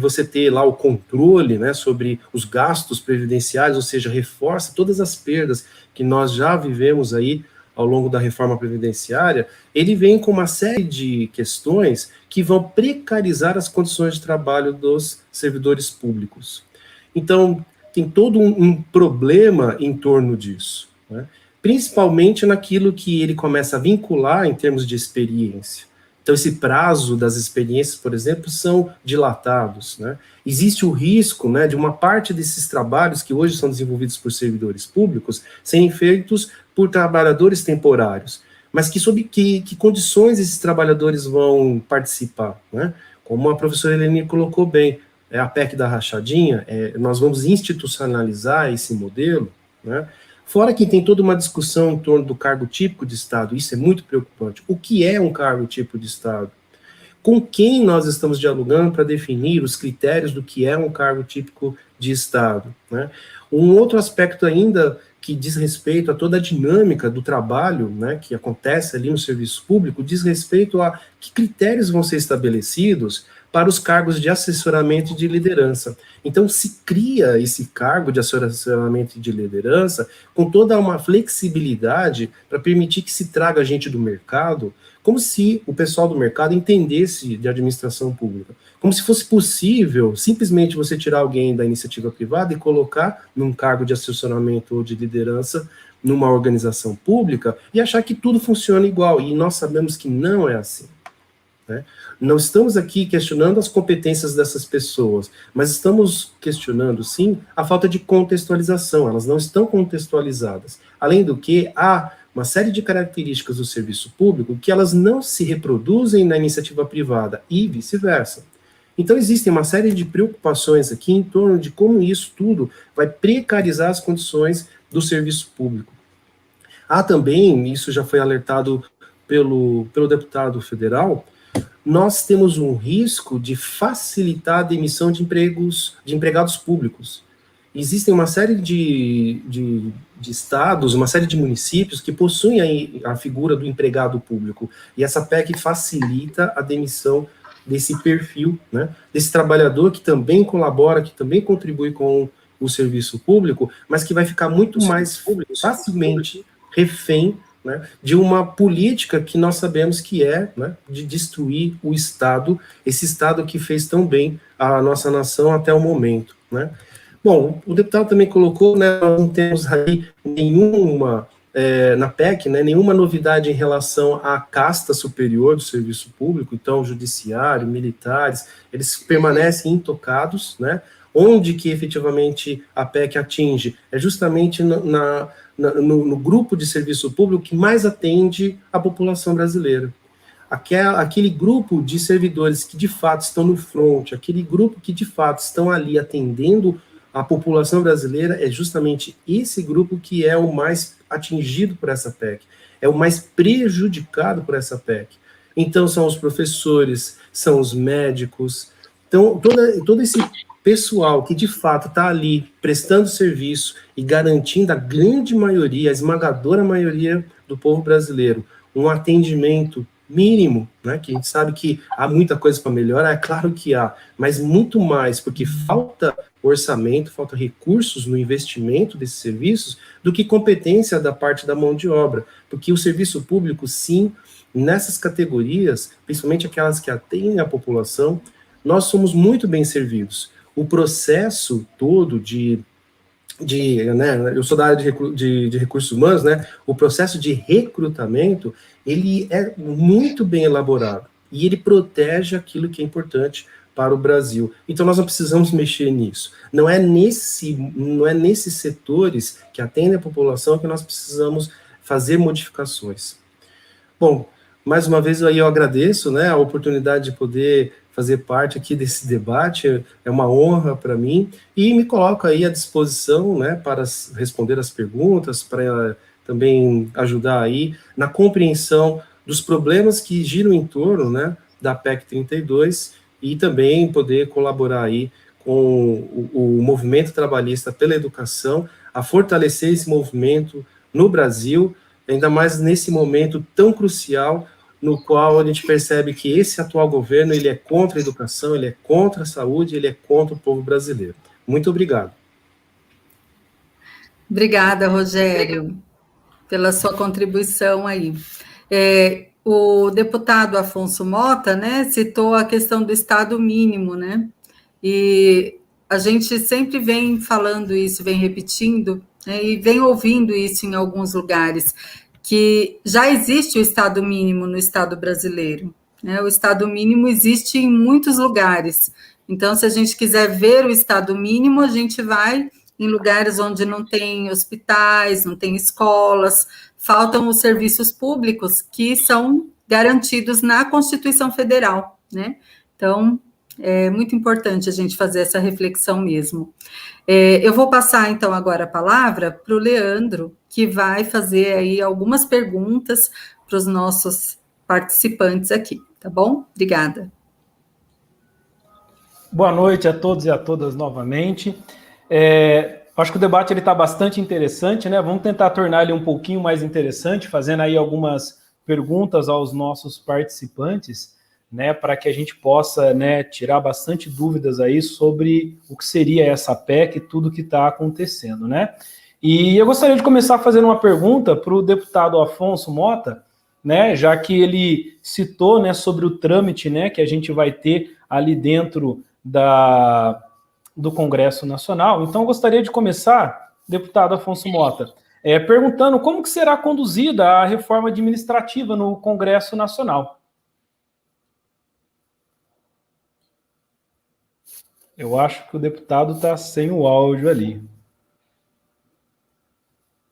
você ter lá o controle, né, sobre os gastos previdenciários, ou seja, reforça todas as perdas que nós já vivemos aí ao longo da reforma previdenciária. Ele vem com uma série de questões que vão precarizar as condições de trabalho dos servidores públicos. Então, tem todo um problema em torno disso, né? Principalmente naquilo que ele começa a vincular em termos de experiência. Então, esse prazo das experiências, por exemplo, são dilatados, né? Existe o risco, né, de uma parte desses trabalhos que hoje são desenvolvidos por servidores públicos serem feitos por trabalhadores temporários, mas sob que condições esses trabalhadores vão participar, né? Como a professora Helenir colocou bem, a PEC da rachadinha, nós vamos institucionalizar esse modelo, né? Fora que tem toda uma discussão em torno do cargo típico de Estado, isso é muito preocupante. O que é um cargo típico de Estado? Com quem nós estamos dialogando para definir os critérios do que é um cargo típico de Estado, né? Um outro aspecto ainda que diz respeito a toda a dinâmica do trabalho, né, que acontece ali no serviço público, diz respeito a que critérios vão ser estabelecidos para os cargos de assessoramento e de liderança. Então, se cria esse cargo de assessoramento e de liderança com toda uma flexibilidade para permitir que se traga gente do mercado, como se o pessoal do mercado entendesse de administração pública, como se fosse possível simplesmente você tirar alguém da iniciativa privada e colocar num cargo de assessoramento ou de liderança numa organização pública e achar que tudo funciona igual, e nós sabemos que não é assim, né? Não estamos aqui questionando as competências dessas pessoas, mas estamos questionando, sim, a falta de contextualização. Elas não estão contextualizadas. Além do que, há uma série de características do serviço público que elas não se reproduzem na iniciativa privada e vice-versa. Então, existem uma série de preocupações aqui em torno de como isso tudo vai precarizar as condições do serviço público. Há também, isso já foi alertado pelo deputado federal, nós temos um risco de facilitar a demissão de empregados públicos. Existem uma série de estados, uma série de municípios que possuem a figura do empregado público, e essa PEC facilita a demissão desse perfil, né, desse trabalhador que também colabora, que também contribui com o serviço público, mas que vai ficar muito mais facilmente refém, né, de uma política que nós sabemos que é, né, de destruir o Estado, esse Estado que fez tão bem a nossa nação até o momento, né. Bom, o deputado também colocou, né, nós não temos aí nenhuma, na PEC, né, nenhuma novidade em relação à casta superior do serviço público, então, judiciário, militares, eles permanecem intocados, né, onde que efetivamente a PEC atinge é justamente no grupo de serviço público que mais atende a população brasileira. Aquele grupo de servidores que de fato estão no front, aquele grupo que de fato estão ali atendendo a população brasileira, é justamente esse grupo que é o mais atingido por essa PEC, é o mais prejudicado por essa PEC. Então, são os professores, são os médicos, então, todo esse pessoal que de fato está ali prestando serviço e garantindo a grande maioria, a esmagadora maioria do povo brasileiro, um atendimento mínimo, né, que a gente sabe que há muita coisa para melhorar, é claro que há, mas muito mais, porque falta orçamento, falta recursos no investimento desses serviços, do que competência da parte da mão de obra, porque o serviço público, sim, nessas categorias, principalmente aquelas que atendem a população, nós somos muito bem servidos. O processo todo né, eu sou da área de recursos humanos, né, o processo de recrutamento, ele é muito bem elaborado, e ele protege aquilo que é importante para o Brasil. Então, nós não precisamos mexer nisso. Não é nesses setores que atendem a população que nós precisamos fazer modificações. Bom, mais uma vez aí eu agradeço, né, a oportunidade de poder fazer parte aqui desse debate, é uma honra para mim, e me coloco aí à disposição, né, para responder as perguntas, para também ajudar aí na compreensão dos problemas que giram em torno, né, da PEC 32, e também poder colaborar aí com o movimento trabalhista pela educação, a fortalecer esse movimento no Brasil, ainda mais nesse momento tão crucial, no qual a gente percebe que esse atual governo, ele é contra a educação, ele é contra a saúde, ele é contra o povo brasileiro. Muito obrigado. Obrigada, Rogério, pela sua contribuição aí. O deputado Afonso Mota, né, citou a questão do Estado mínimo, né, e a gente sempre vem falando isso, vem repetindo, né, e vem ouvindo isso em alguns lugares, que já existe o Estado mínimo no Estado brasileiro, né? O Estado mínimo existe em muitos lugares. Então, se a gente quiser ver o Estado mínimo, a gente vai em lugares onde não tem hospitais, não tem escolas, faltam os serviços públicos que são garantidos na Constituição Federal, né? Então, é muito importante a gente fazer essa reflexão mesmo. Eu vou passar, então, agora a palavra para o Leandro, que vai fazer aí algumas perguntas para os nossos participantes aqui, tá bom? Obrigada. Boa noite a todos e a todas novamente. Acho que o debate está bastante interessante, né? Vamos tentar tornar ele um pouquinho mais interessante, fazendo aí algumas perguntas aos nossos participantes, né, para que a gente possa, né, tirar bastante dúvidas aí sobre o que seria essa PEC e tudo que está acontecendo, né? E eu gostaria de começar fazendo uma pergunta para o deputado Afonso Mota, né, já que ele citou, né, sobre o trâmite, né, que a gente vai ter ali dentro do Congresso Nacional. Então, eu gostaria de começar, deputado Afonso Mota, perguntando como que será conduzida a reforma administrativa no Congresso Nacional. Eu acho que o deputado está sem o áudio ali.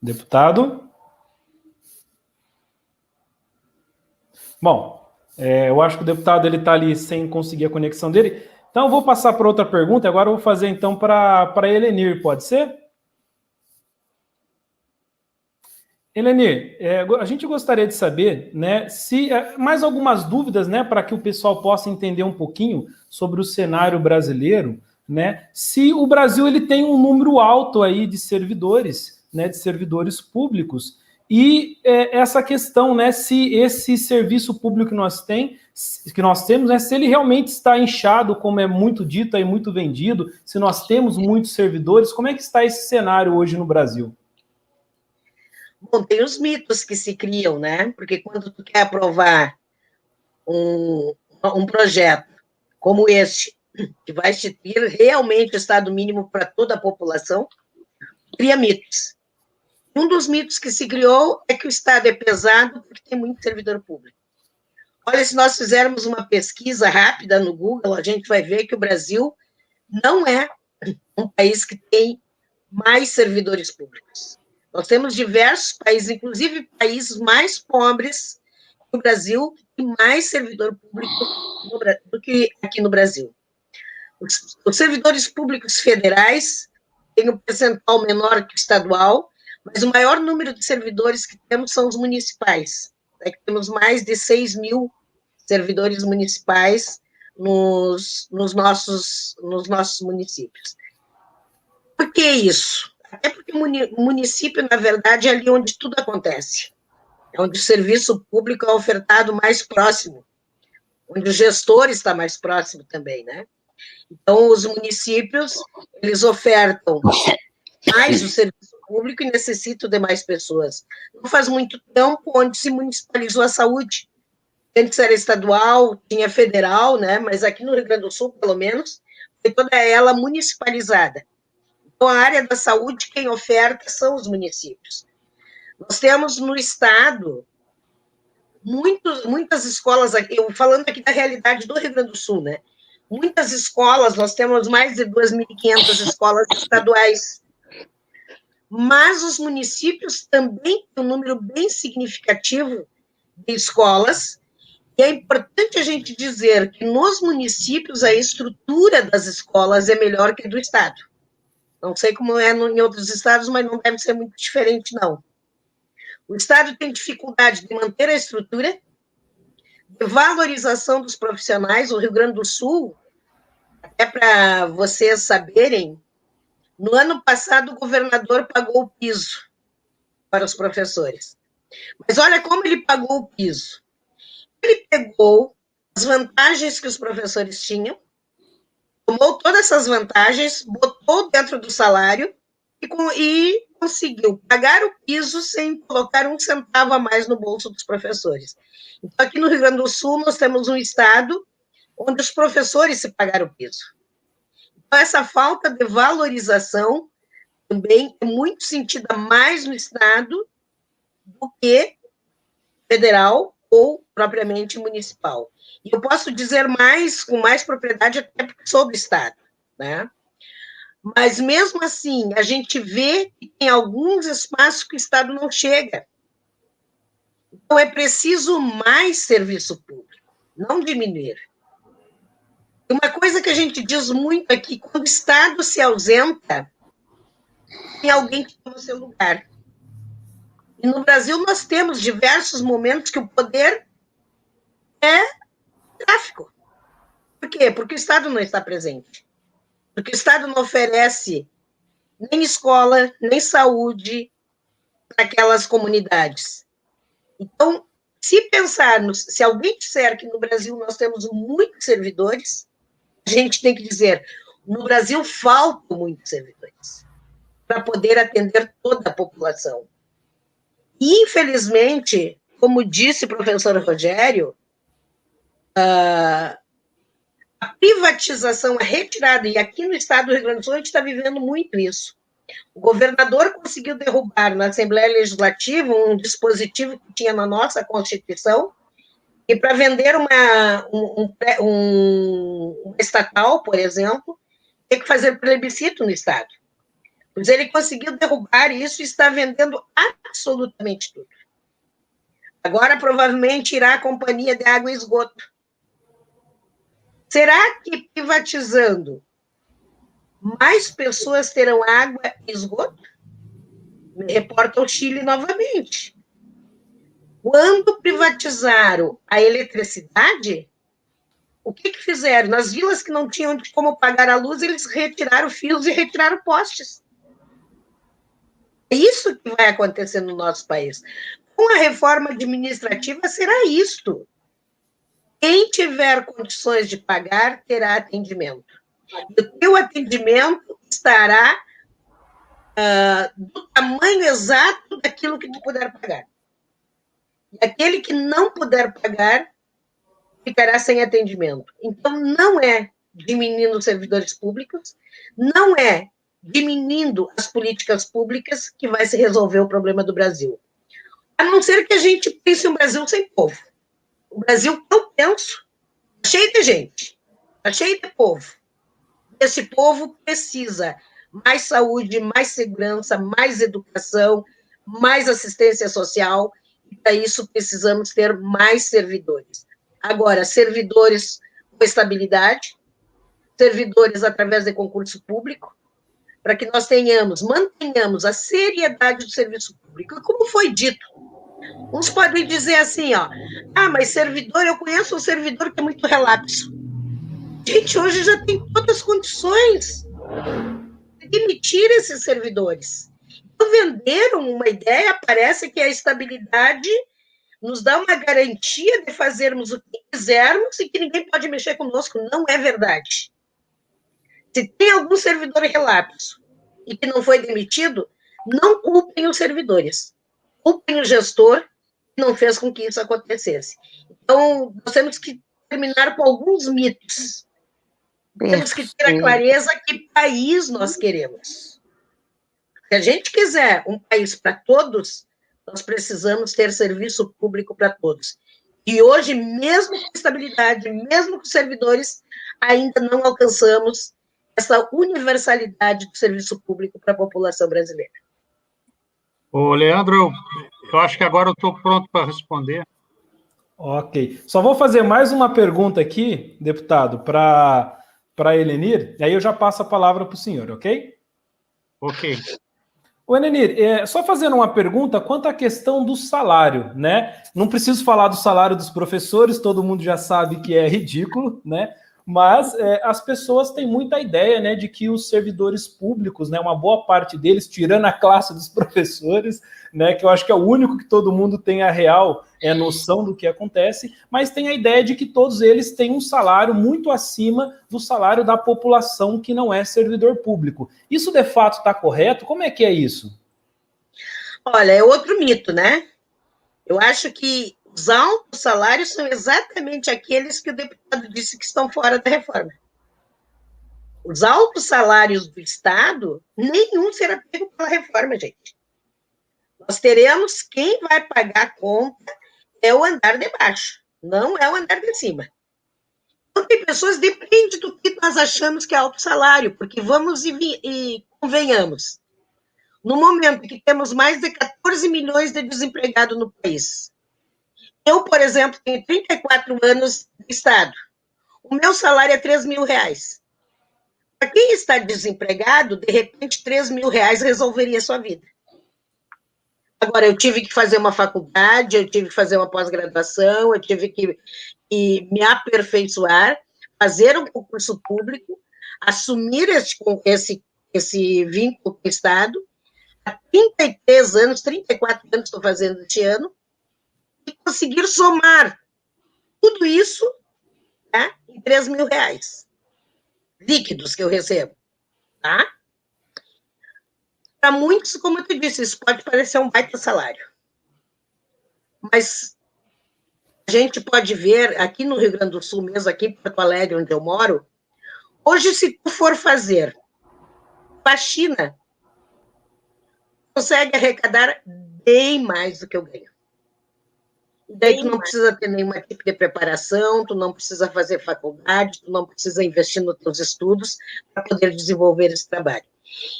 Deputado? Bom, eu acho que o deputado está ali sem conseguir a conexão dele. Então, eu vou passar para outra pergunta. Agora eu vou fazer, então, para a Helenir, pode ser? Helenir, a gente gostaria de saber, né, se mais algumas dúvidas, né, para que o pessoal possa entender um pouquinho sobre o cenário brasileiro, né, se o Brasil ele tem um número alto aí de servidores, né, de servidores públicos, e essa questão, né, se esse serviço público que nós temos, né, se ele realmente está inchado, como é muito dito e muito vendido, se nós temos muitos servidores, como é que está esse cenário hoje no Brasil? Bom, tem os mitos que se criam, né? Porque quando tu quer aprovar um projeto como este, que vai instituir realmente o Estado mínimo para toda a população, cria mitos. Um dos mitos que se criou é que o Estado é pesado porque tem muito servidor público. Olha, se nós fizermos uma pesquisa rápida no Google, a gente vai ver que o Brasil não é um país que tem mais servidores públicos. Nós temos diversos países, inclusive países mais pobres que o Brasil, que tem mais servidor público do que aqui no Brasil. Os servidores públicos federais têm um percentual menor que o estadual, mas o maior número de servidores que temos são os municipais. Né? Temos mais de 6 mil servidores municipais nos nossos municípios. Por que isso? Até porque o município, na verdade, é ali onde tudo acontece. É onde o serviço público é ofertado mais próximo, onde o gestor está mais próximo também, né? Então, os municípios, eles ofertam mais o serviço público e necessitam de mais pessoas. Não faz muito tempo onde se municipalizou a saúde. Antes era estadual, tinha federal, né? Mas aqui no Rio Grande do Sul, pelo menos, foi toda ela municipalizada. Então, a área da saúde, quem oferta são os municípios. Nós temos no estado muitas escolas, eu falando aqui da realidade do Rio Grande do Sul, né? Muitas escolas, nós temos mais de 2.500 escolas estaduais, mas os municípios também têm um número bem significativo de escolas, e é importante a gente dizer que nos municípios a estrutura das escolas é melhor que a do estado. Não sei como é em outros estados, mas não deve ser muito diferente, não. O estado tem dificuldade de manter a estrutura, de valorização dos profissionais. O Rio Grande do Sul, até para vocês saberem, no ano passado o governador pagou o piso para os professores. Mas olha como ele pagou o piso. Ele pegou as vantagens que os professores tinham, tomou todas essas vantagens, botou dentro do salário e conseguiu pagar o piso sem colocar um centavo a mais no bolso dos professores. Então, aqui no Rio Grande do Sul, nós temos um estado onde os professores se pagaram o piso. Então, essa falta de valorização também é muito sentida mais no estado do que federal ou propriamente municipal. E eu posso dizer mais, com mais propriedade, até porque sou do estado, né? Mas, mesmo assim, a gente vê que tem alguns espaços que o estado não chega. Então, é preciso mais serviço público, não diminuir. E uma coisa que a gente diz muito aqui, quando o estado se ausenta, tem alguém que toma o seu lugar. E no Brasil nós temos diversos momentos que o poder é tráfico. Por quê? Porque o Estado não está presente. Porque o Estado não oferece nem escola, nem saúde para aquelas comunidades. Então, se pensarmos, se alguém disser que no Brasil nós temos muitos servidores, a gente tem que dizer, no Brasil faltam muitos servidores para poder atender toda a população. E, infelizmente, como disse o professor Rogério, a privatização, a retirada, e aqui no estado do Rio Grande do Sul a gente está vivendo muito isso. O governador conseguiu derrubar na Assembleia Legislativa um dispositivo que tinha na nossa Constituição, e para vender uma estatal, por exemplo, tem que fazer plebiscito no estado. Pois ele conseguiu derrubar isso e está vendendo absolutamente tudo. Agora, provavelmente, irá a Companhia de Água e Esgoto. Será que privatizando mais pessoas terão água e esgoto? Me reporta o Chile novamente. Quando privatizaram a eletricidade, o que fizeram? Nas vilas que não tinham como pagar a luz, eles retiraram fios e retiraram postes. É isso que vai acontecer no nosso país. Com a reforma administrativa, será isto. Quem tiver condições de pagar, terá atendimento. E o teu atendimento estará do tamanho exato daquilo que tu puder pagar. E aquele que não puder pagar, ficará sem atendimento. Então, não é diminuindo os servidores públicos, não é diminuindo as políticas públicas que vai se resolver o problema do Brasil. A não ser que a gente pense um Brasil sem povo. O Brasil, eu penso, está cheio de gente, está cheio de povo. Esse povo precisa mais saúde, mais segurança, mais educação, mais assistência social, e para isso precisamos ter mais servidores. Agora, servidores com estabilidade, servidores através de concurso público, para que nós mantenhamos a seriedade do serviço público. E como foi dito, uns podem dizer assim, mas servidor, eu conheço um servidor que é muito relapso. Gente, hoje já tem todas as condições de demitir esses servidores. Então, venderam uma ideia, parece que a estabilidade nos dá uma garantia de fazermos o que quisermos e que ninguém pode mexer conosco. Não é verdade. Se tem algum servidor relapso e que não foi demitido, não culpem os servidores. Culpem o gestor que não fez com que isso acontecesse. Então, nós temos que terminar com alguns mitos. Temos que ter a clareza que país nós queremos. Se a gente quiser um país para todos, nós precisamos ter serviço público para todos. E hoje, mesmo com estabilidade, mesmo com servidores, ainda não alcançamos essa universalidade do serviço público para a população brasileira. Ô, Leandro, eu acho que agora eu estou pronto para responder. Ok. Só vou fazer mais uma pergunta aqui, deputado, para Helenir, e aí eu já passo a palavra para o senhor, ok? Ok. Ô, Helenir, só fazendo uma pergunta quanto à questão do salário, né? Não preciso falar do salário dos professores, todo mundo já sabe que é ridículo, né? Mas as pessoas têm muita ideia, né, de que os servidores públicos, né, uma boa parte deles, tirando a classe dos professores, né, que eu acho que é o único que todo mundo tem a real noção do que acontece, mas tem a ideia de que todos eles têm um salário muito acima do salário da população que não é servidor público. Isso, de fato, está correto? Como é que é isso? Olha, é outro mito, né? Eu acho que os altos salários são exatamente aqueles que o deputado disse que estão fora da reforma. Os altos salários do Estado, nenhum será pego pela reforma, gente. Nós teremos, quem vai pagar a conta é o andar de baixo, não é o andar de cima. Então, tem pessoas, depende do que nós achamos que é alto salário, porque vamos e convenhamos. No momento que temos mais de 14 milhões de desempregados no país, eu, por exemplo, tenho 34 anos de Estado. O meu salário é R$3.000. Para quem está desempregado, de repente, R$3.000 resolveria a sua vida. Agora, eu tive que fazer uma faculdade, eu tive que fazer uma pós-graduação, eu tive que me aperfeiçoar, fazer um concurso público, assumir esse vínculo com o Estado. Há 33 anos, 34 anos estou fazendo este ano, e conseguir somar tudo isso, tá, em R$3.000 líquidos que eu recebo, tá? Para muitos, como eu te disse, isso pode parecer um baita salário. Mas a gente pode ver, aqui no Rio Grande do Sul, mesmo aqui em Porto Alegre, onde eu moro, hoje, se tu for fazer faxina, consegue arrecadar bem mais do que eu ganho. Daí tu não precisa ter nenhum tipo de preparação, tu não precisa fazer faculdade, tu não precisa investir nos teus estudos para poder desenvolver esse trabalho.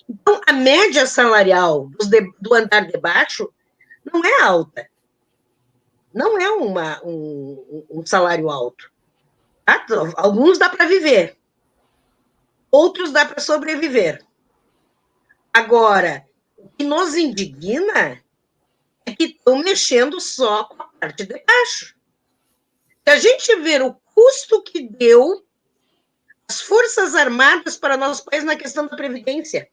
Então, a média salarial do andar de baixo não é alta. Não é um salário alto. Tá? Alguns dá para viver, outros dá para sobreviver. Agora, o que nos indigna é que estão mexendo só com a parte de baixo. Se a gente ver o custo que deu as Forças Armadas para nosso país na questão da Previdência,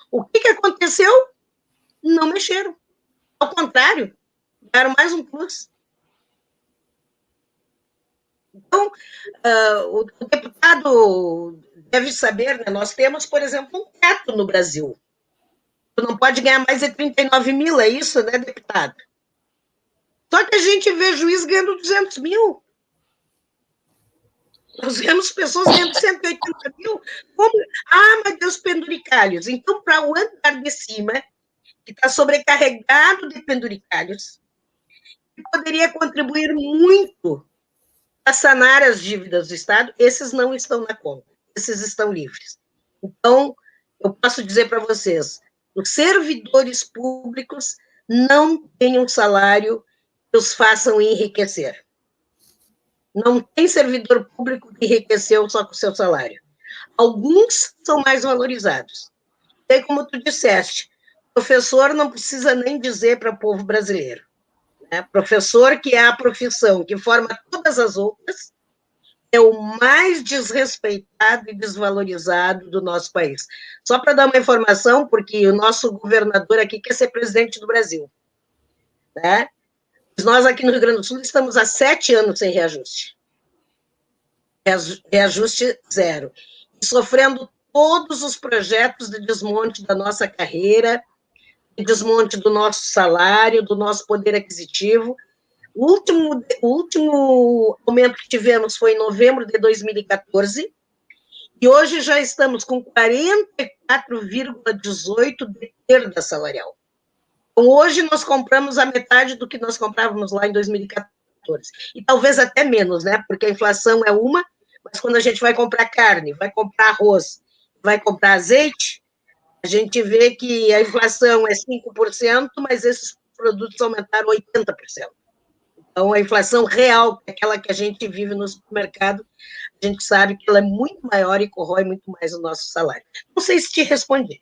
o que aconteceu? Não mexeram. Ao contrário, deram mais um plus. Então, o deputado deve saber, né, nós temos, por exemplo, um teto no Brasil. Tu não pode ganhar mais de 39 mil, é isso, né, deputado? Só que a gente vê juiz ganhando 200 mil. Nós vemos pessoas ganhando 180 mil. Como? Ah, mas Deus, penduricalhos. Então, para o andar de cima, que está sobrecarregado de penduricalhos, que poderia contribuir muito a sanar as dívidas do Estado, esses não estão na conta, esses estão livres. Então, eu posso dizer para vocês, os servidores públicos não têm um salário que os façam enriquecer. Não tem servidor público que enriqueceu só com o seu salário. Alguns são mais valorizados. E como tu disseste, professor não precisa nem dizer para o povo brasileiro. Né? Professor, que é a profissão que forma todas as outras, é o mais desrespeitado e desvalorizado do nosso país. Só para dar uma informação, porque o nosso governador aqui quer ser presidente do Brasil. Né? Nós aqui no Rio Grande do Sul estamos há 7 anos sem reajuste. Reajuste zero. E sofrendo todos os projetos de desmonte da nossa carreira, de desmonte do nosso salário, do nosso poder aquisitivo. O último aumento que tivemos foi em novembro de 2014, e hoje já estamos com 44,18% de perda salarial. Então, hoje nós compramos a metade do que nós comprávamos lá em 2014. E talvez até menos, né? Porque a inflação é uma, mas quando a gente vai comprar carne, vai comprar arroz, vai comprar azeite, a gente vê que a inflação é 5%, mas esses produtos aumentaram 80%. Então, a inflação real, aquela que a gente vive no supermercado, a gente sabe que ela é muito maior e corrói muito mais o nosso salário. Não sei se te respondi.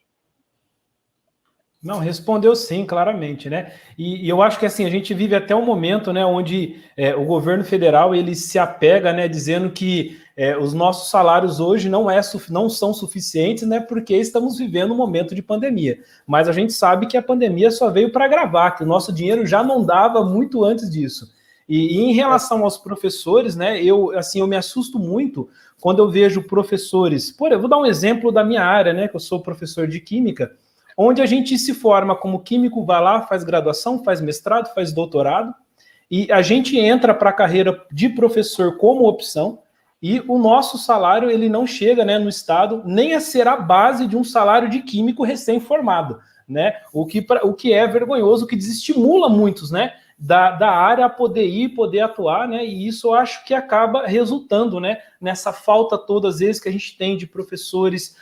Não, respondeu sim, claramente, né? E eu acho que assim, a gente vive até um momento, né, onde o governo federal ele se apega, né, dizendo que os nossos salários hoje não são suficientes, né, porque estamos vivendo um momento de pandemia. Mas a gente sabe que a pandemia só veio para agravar, que o nosso dinheiro já não dava muito antes disso. E em relação aos professores, né, eu me assusto muito quando eu vejo professores. Eu vou dar um exemplo da minha área, né, que eu sou professor de química, onde a gente se forma como químico, vai lá, faz graduação, faz mestrado, faz doutorado, e a gente entra para a carreira de professor como opção, e o nosso salário ele não chega, né, no Estado nem a ser a base de um salário de químico recém-formado, né? O que é vergonhoso, o que desestimula muitos, né, da área a poder ir, poder atuar, né? E isso eu acho que acaba resultando, né, nessa falta toda, às vezes, que a gente tem de professores,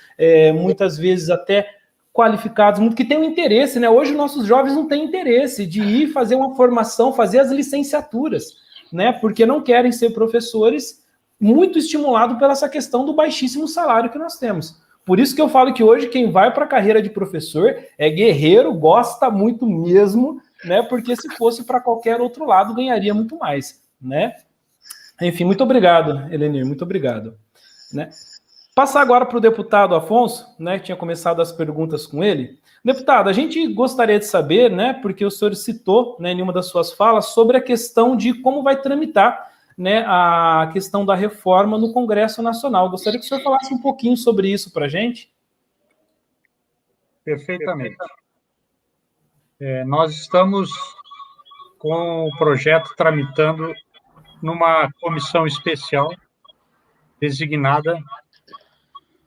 muitas vezes até qualificados, muito que têm um interesse, né? Hoje nossos jovens não têm interesse de ir fazer uma formação, fazer as licenciaturas, né? Porque não querem ser professores, muito estimulado pela essa questão do baixíssimo salário que nós temos. Por isso que eu falo que hoje quem vai para a carreira de professor é guerreiro, gosta muito mesmo, né? Porque se fosse para qualquer outro lado ganharia muito mais, né? Enfim, muito obrigado, Helenir, muito obrigado, né? Passar agora para o deputado Afonso, né, que tinha começado as perguntas com ele. Deputado, a gente gostaria de saber, né, porque o senhor citou, né, em uma das suas falas, sobre a questão de como vai tramitar, né, a questão da reforma no Congresso Nacional. Gostaria que o senhor falasse um pouquinho sobre isso para a gente. Perfeitamente. Nós estamos com o projeto tramitando numa comissão especial designada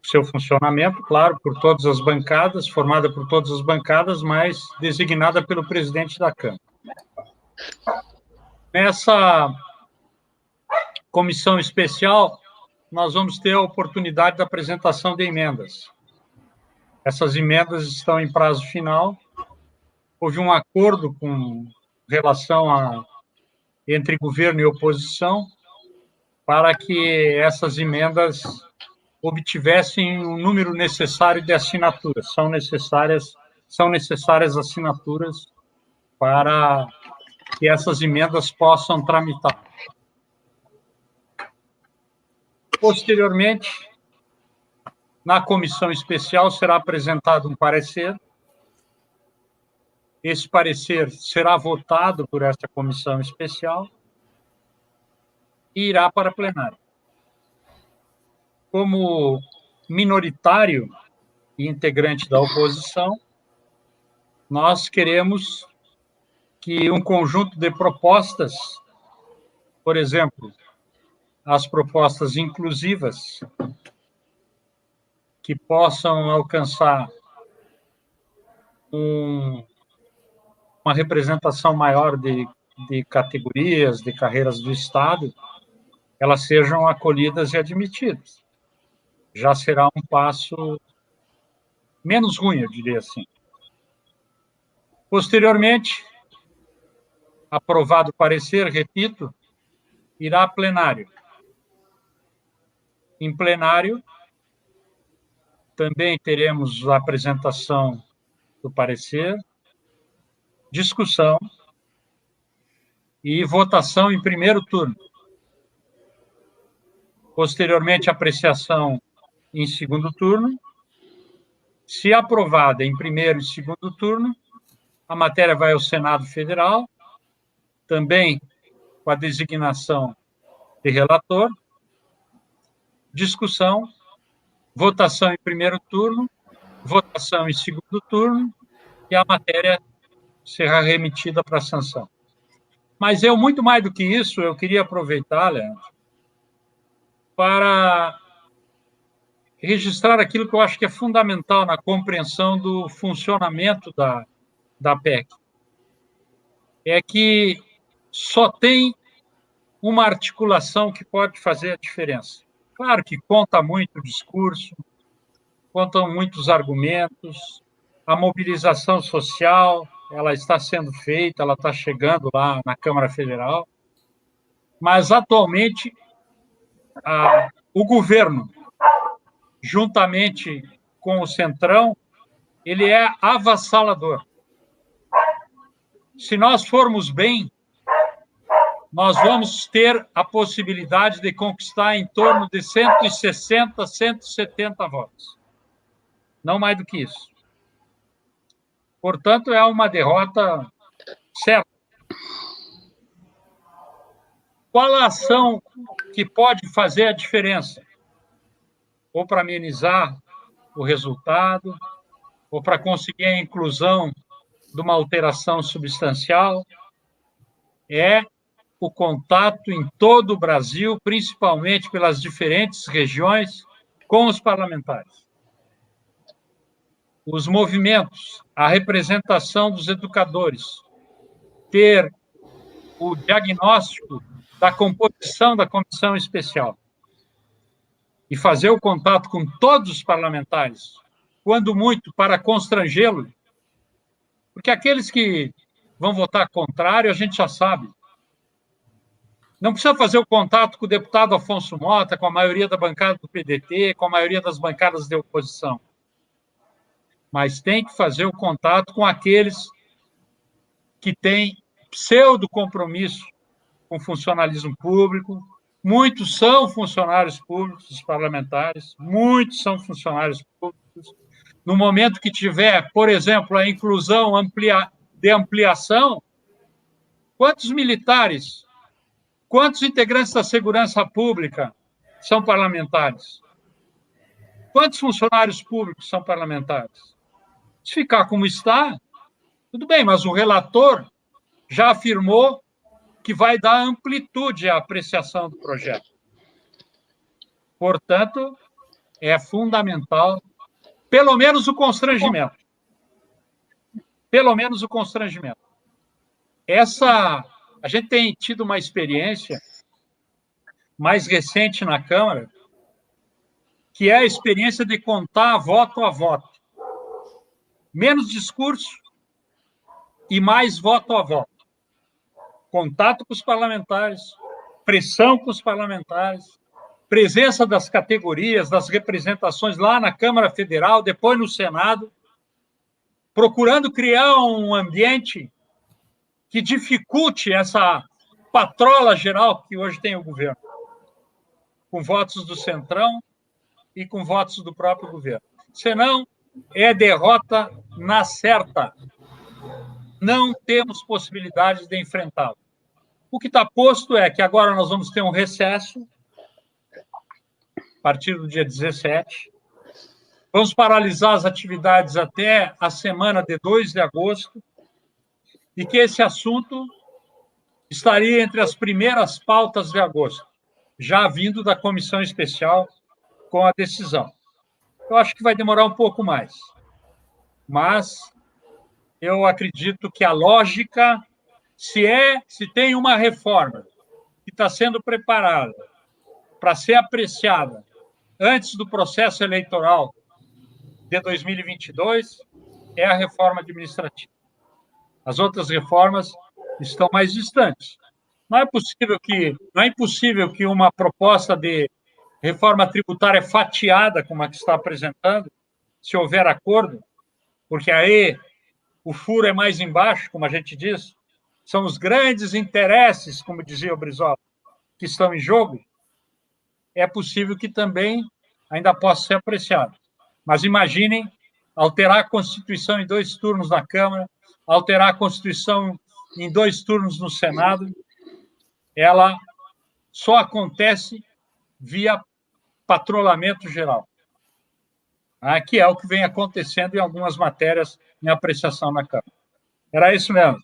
seu funcionamento, claro, por todas as bancadas, formada por todas as bancadas, mas designada pelo presidente da Câmara. Nessa comissão especial, nós vamos ter a oportunidade da apresentação de emendas. Essas emendas estão em prazo final. Houve um acordo com relação entre governo e oposição para que essas emendas obtivessem o número necessário de assinaturas. São necessárias assinaturas para que essas emendas possam tramitar. Posteriormente, na comissão especial será apresentado um parecer. Esse parecer será votado por esta comissão especial e irá para plenário. Como minoritário e integrante da oposição, nós queremos que um conjunto de propostas, por exemplo, as propostas inclusivas, que possam alcançar uma representação maior de categorias, de carreiras do Estado, elas sejam acolhidas e admitidas. Já será um passo menos ruim, eu diria assim. Posteriormente, aprovado o parecer, repito, irá a plenário. Em plenário, também teremos a apresentação do parecer, discussão e votação em primeiro turno. Posteriormente, apreciação em segundo turno. Se aprovada em primeiro e segundo turno, a matéria vai ao Senado Federal, também com a designação de relator, discussão, votação em primeiro turno, votação em segundo turno, e a matéria será remetida para a sanção. Mas muito mais do que isso, eu queria aproveitar, Leandro, para registrar aquilo que eu acho que é fundamental na compreensão do funcionamento da PEC. É que só tem uma articulação que pode fazer a diferença. Claro que conta muito o discurso, contam muitos argumentos, a mobilização social, ela está sendo feita, ela está chegando lá na Câmara Federal, mas, atualmente, o governo, juntamente com o Centrão, ele é avassalador. Se nós formos bem, nós vamos ter a possibilidade de conquistar em torno de 160, 170 votos. Não mais do que isso. Portanto, é uma derrota certa. Qual a ação que pode fazer a diferença? Ou para amenizar o resultado, ou para conseguir a inclusão de uma alteração substancial, é o contato em todo o Brasil, principalmente pelas diferentes regiões, com os parlamentares. Os movimentos, a representação dos educadores, ter o diagnóstico da composição da comissão especial e fazer o contato com todos os parlamentares, quando muito, para constrangê-lo, porque aqueles que vão votar contrário, a gente já sabe. Não precisa fazer o contato com o deputado Afonso Mota, com a maioria da bancada do PDT, com a maioria das bancadas de oposição. Mas tem que fazer o contato com aqueles que têm pseudo-compromisso com o funcionalismo público. Muitos são funcionários públicos, os parlamentares, muitos são funcionários públicos. No momento que tiver, por exemplo, a inclusão de ampliação, quantos militares, quantos integrantes da segurança pública são parlamentares? Quantos funcionários públicos são parlamentares? Se ficar como está, tudo bem, mas o relator já afirmou que vai dar amplitude à apreciação do projeto. Portanto, é fundamental, pelo menos o constrangimento. Pelo menos o constrangimento. A gente tem tido uma experiência mais recente na Câmara, que é a experiência de contar voto a voto. Menos discurso e mais voto a voto. contato com os parlamentares, pressão com os parlamentares, presença das categorias, das representações lá na Câmara Federal, depois no Senado, procurando criar um ambiente que dificulte essa patrola geral que hoje tem o governo, com votos do Centrão e com votos do próprio governo. Senão, é derrota na certa. Não temos possibilidade de enfrentá-lo. O que está posto é que agora nós vamos ter um recesso, a partir do dia 17. Vamos paralisar as atividades até a semana de 2 de agosto, e que esse assunto estaria entre as primeiras pautas de agosto, já vindo da comissão especial com a decisão. Eu acho que vai demorar um pouco mais, mas eu acredito que a lógica, se tem uma reforma que está sendo preparada para ser apreciada antes do processo eleitoral de 2022, é a reforma administrativa. As outras reformas estão mais distantes. Não é impossível que uma proposta de reforma tributária fatiada, como a que está apresentando, se houver acordo, porque aí o furo é mais embaixo, como a gente diz, são os grandes interesses, como dizia o Brizola, que estão em jogo, é possível que também ainda possa ser apreciado. Mas imaginem alterar a Constituição em 2 turnos na Câmara, alterar a Constituição em 2 turnos no Senado, ela só acontece via patrolamento geral, que é o que vem acontecendo em algumas matérias em apreciação na Câmara. Era isso mesmo.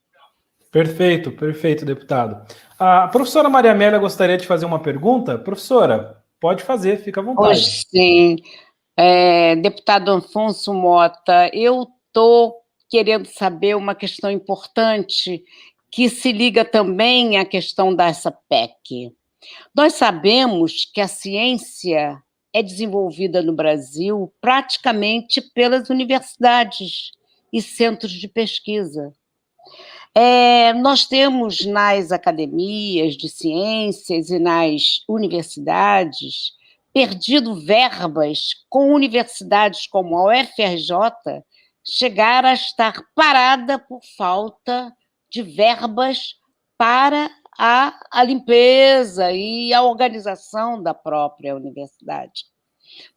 Perfeito, perfeito, deputado. A professora Maria Amélia gostaria de fazer uma pergunta. Professora, pode fazer, fica à vontade. Pois sim. Deputado Afonso Mota, eu estou querendo saber uma questão importante que se liga também à questão dessa PEC. Nós sabemos que a ciência é desenvolvida no Brasil praticamente pelas universidades e centros de pesquisa. Nós temos nas academias de ciências e nas universidades perdido verbas com universidades como a UFRJ chegar a estar parada por falta de verbas para a limpeza e a organização da própria universidade.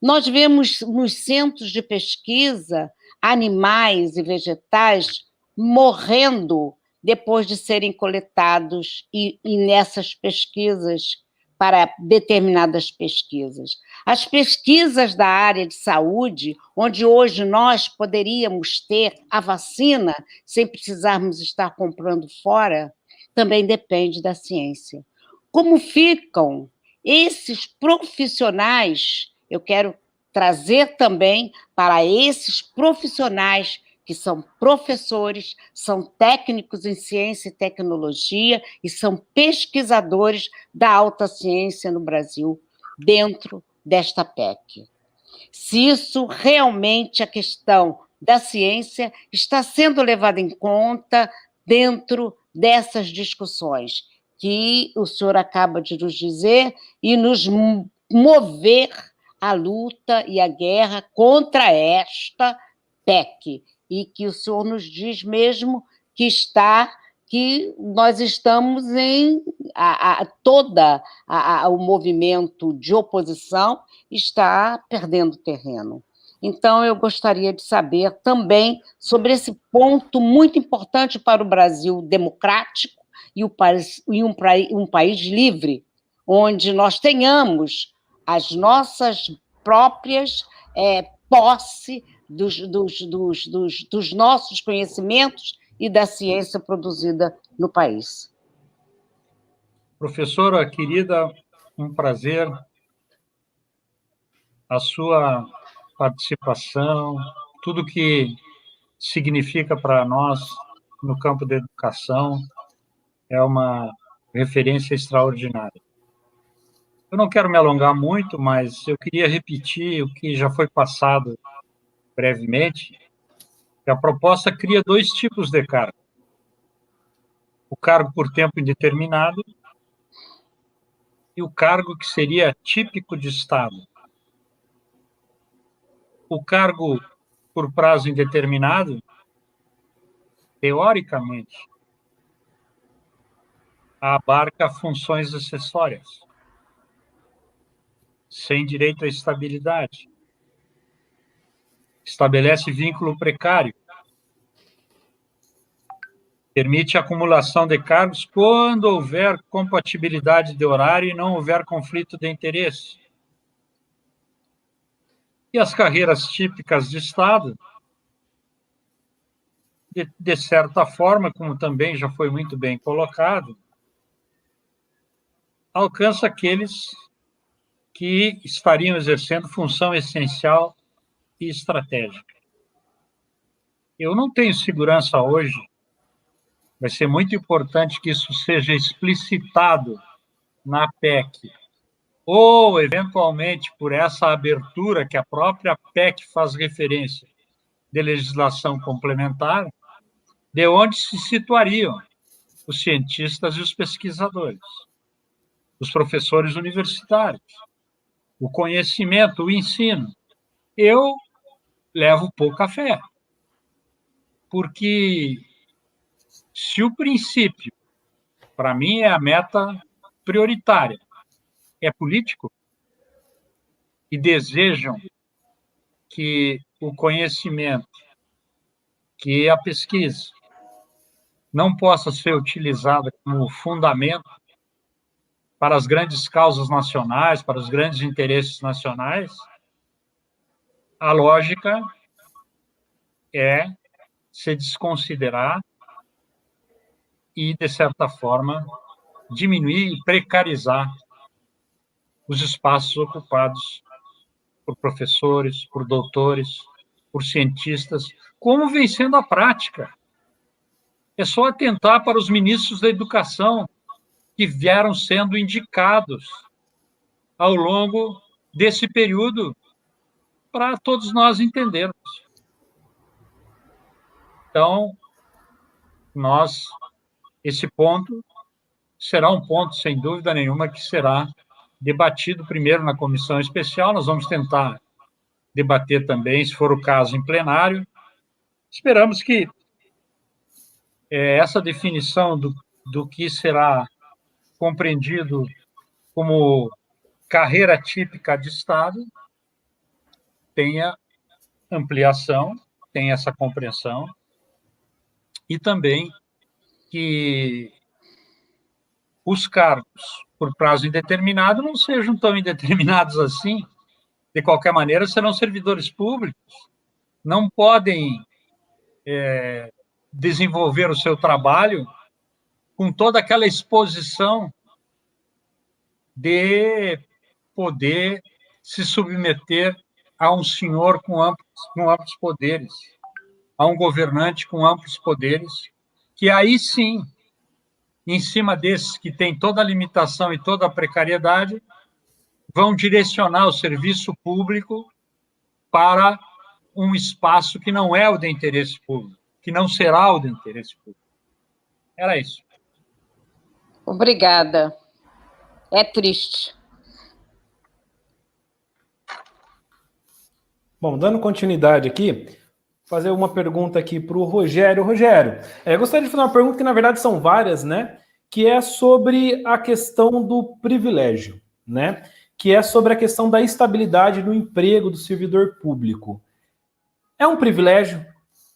Nós vemos nos centros de pesquisa animais e vegetais morrendo depois de serem coletados e nessas pesquisas, para determinadas pesquisas. As pesquisas da área de saúde, onde hoje nós poderíamos ter a vacina sem precisarmos estar comprando fora, também depende da ciência. Como ficam esses profissionais? Eu quero trazer também para esses profissionais que são professores, são técnicos em ciência e tecnologia e são pesquisadores da alta ciência no Brasil, dentro desta PEC. Se isso realmente, a questão da ciência, está sendo levada em conta dentro dessas discussões que o senhor acaba de nos dizer e nos mover à luta e à guerra contra esta PEC, e que o senhor nos diz mesmo que nós estamos em o movimento de oposição está perdendo terreno. Então, eu gostaria de saber também sobre esse ponto muito importante para o Brasil democrático e um país livre, onde nós tenhamos as nossas próprias posse dos nossos conhecimentos e da ciência produzida no país. Professora querida, um prazer. A sua participação, tudo que significa para nós no campo da educação, é uma referência extraordinária. Eu não quero me alongar muito, mas eu queria repetir o que já foi passado brevemente, que a proposta cria 2 tipos de cargo. o cargo por tempo indeterminado e o cargo que seria típico de Estado. O cargo por prazo indeterminado, teoricamente, abarca funções acessórias, sem direito à estabilidade. Estabelece vínculo precário. Permite a acumulação de cargos quando houver compatibilidade de horário e não houver conflito de interesse. E as carreiras típicas de Estado, de certa forma, como também já foi muito bem colocado, alcança aqueles que estariam exercendo função essencial e estratégica. Eu não tenho segurança hoje, vai ser muito importante que isso seja explicitado na PEC, ou, eventualmente, por essa abertura que a própria PEC faz referência de legislação complementar, de onde se situariam os cientistas e os pesquisadores, os professores universitários, o conhecimento, o ensino. Eu levo pouca fé, porque se o princípio, para mim, é a meta prioritária, é político, e desejam que o conhecimento, que a pesquisa, não possa ser utilizada como fundamento para as grandes causas nacionais, para os grandes interesses nacionais, a lógica é se desconsiderar e, de certa forma, diminuir e precarizar os espaços ocupados por professores, por doutores, por cientistas, como vem sendo a prática. É só atentar para os ministros da educação que vieram sendo indicados ao longo desse período para todos nós entendermos. Então, esse ponto será um ponto, sem dúvida nenhuma, que será debatido primeiro na comissão especial. Nós vamos tentar debater também, se for o caso, em plenário. Esperamos que essa definição do que será compreendido como carreira típica de Estado tenha ampliação, tenha essa compreensão, e também que os cargos por prazo indeterminado não sejam tão indeterminados assim. De qualquer maneira, serão servidores públicos, não podem desenvolver o seu trabalho com toda aquela exposição de poder se submeter a um senhor com amplos poderes, a um governante com amplos poderes, que aí sim, em cima desses que têm toda a limitação e toda a precariedade, vão direcionar o serviço público para um espaço que não é o de interesse público, que não será o de interesse público. Era isso. Obrigada. É triste. Bom, dando continuidade aqui, fazer uma pergunta aqui para o Rogério. Rogério, eu gostaria de fazer uma pergunta que, na verdade, são várias, né? Que é sobre a questão do privilégio, né? Que é sobre a questão da estabilidade no emprego do servidor público. É um privilégio?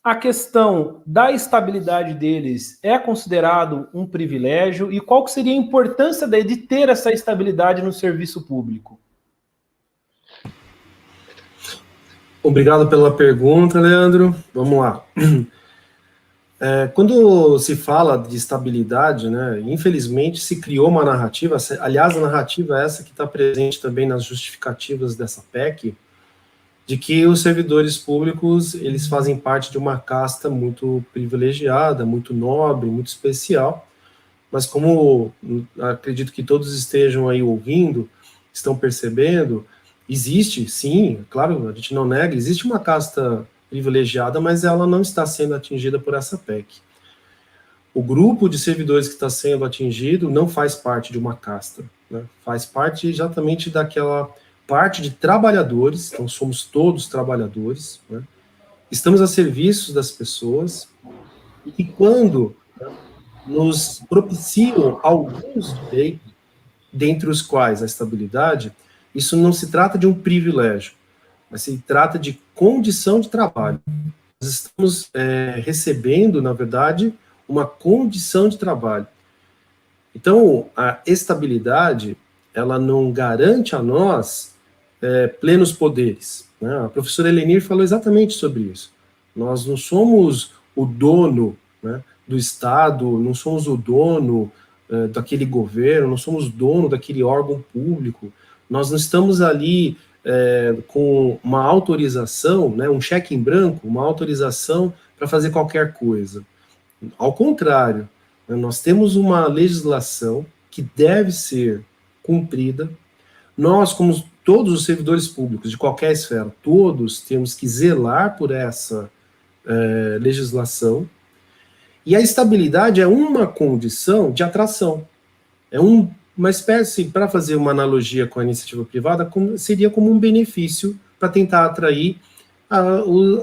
A questão da estabilidade deles é considerado um privilégio? E qual que seria a importância de ter essa estabilidade no serviço público? Obrigado pela pergunta, Leandro. Vamos lá. Quando se fala de estabilidade, né, infelizmente se criou uma narrativa, aliás, a narrativa é essa que está presente também nas justificativas dessa PEC, de que os servidores públicos, eles fazem parte de uma casta muito privilegiada, muito nobre, muito especial, mas como acredito que todos estejam aí ouvindo, estão percebendo, existe, sim, claro, a gente não nega, existe uma casta privilegiada, mas ela não está sendo atingida por essa PEC. o grupo de servidores que está sendo atingido não faz parte de uma casta, né? Faz parte exatamente daquela parte de trabalhadores, então somos todos trabalhadores, né? Estamos a serviço das pessoas, e quando, né, nos propiciam alguns direitos, dentre os quais a estabilidade, isso não se trata de um privilégio, mas se trata de condição de trabalho. Nós estamos recebendo, na verdade, uma condição de trabalho. Então, a estabilidade, ela não garante a nós plenos poderes, né? A professora Helenir falou exatamente sobre isso. Nós não somos o dono, né, do Estado, não somos o dono daquele governo, não somos dono daquele órgão público, nós não estamos ali com uma autorização, né, um cheque em branco, uma autorização para fazer qualquer coisa. Ao contrário, né, nós temos uma legislação que deve ser cumprida. Nós, como todos os servidores públicos de qualquer esfera, todos temos que zelar por essa legislação. E a estabilidade é uma condição de atração. É uma espécie, para fazer uma analogia com a iniciativa privada, seria como um benefício para tentar atrair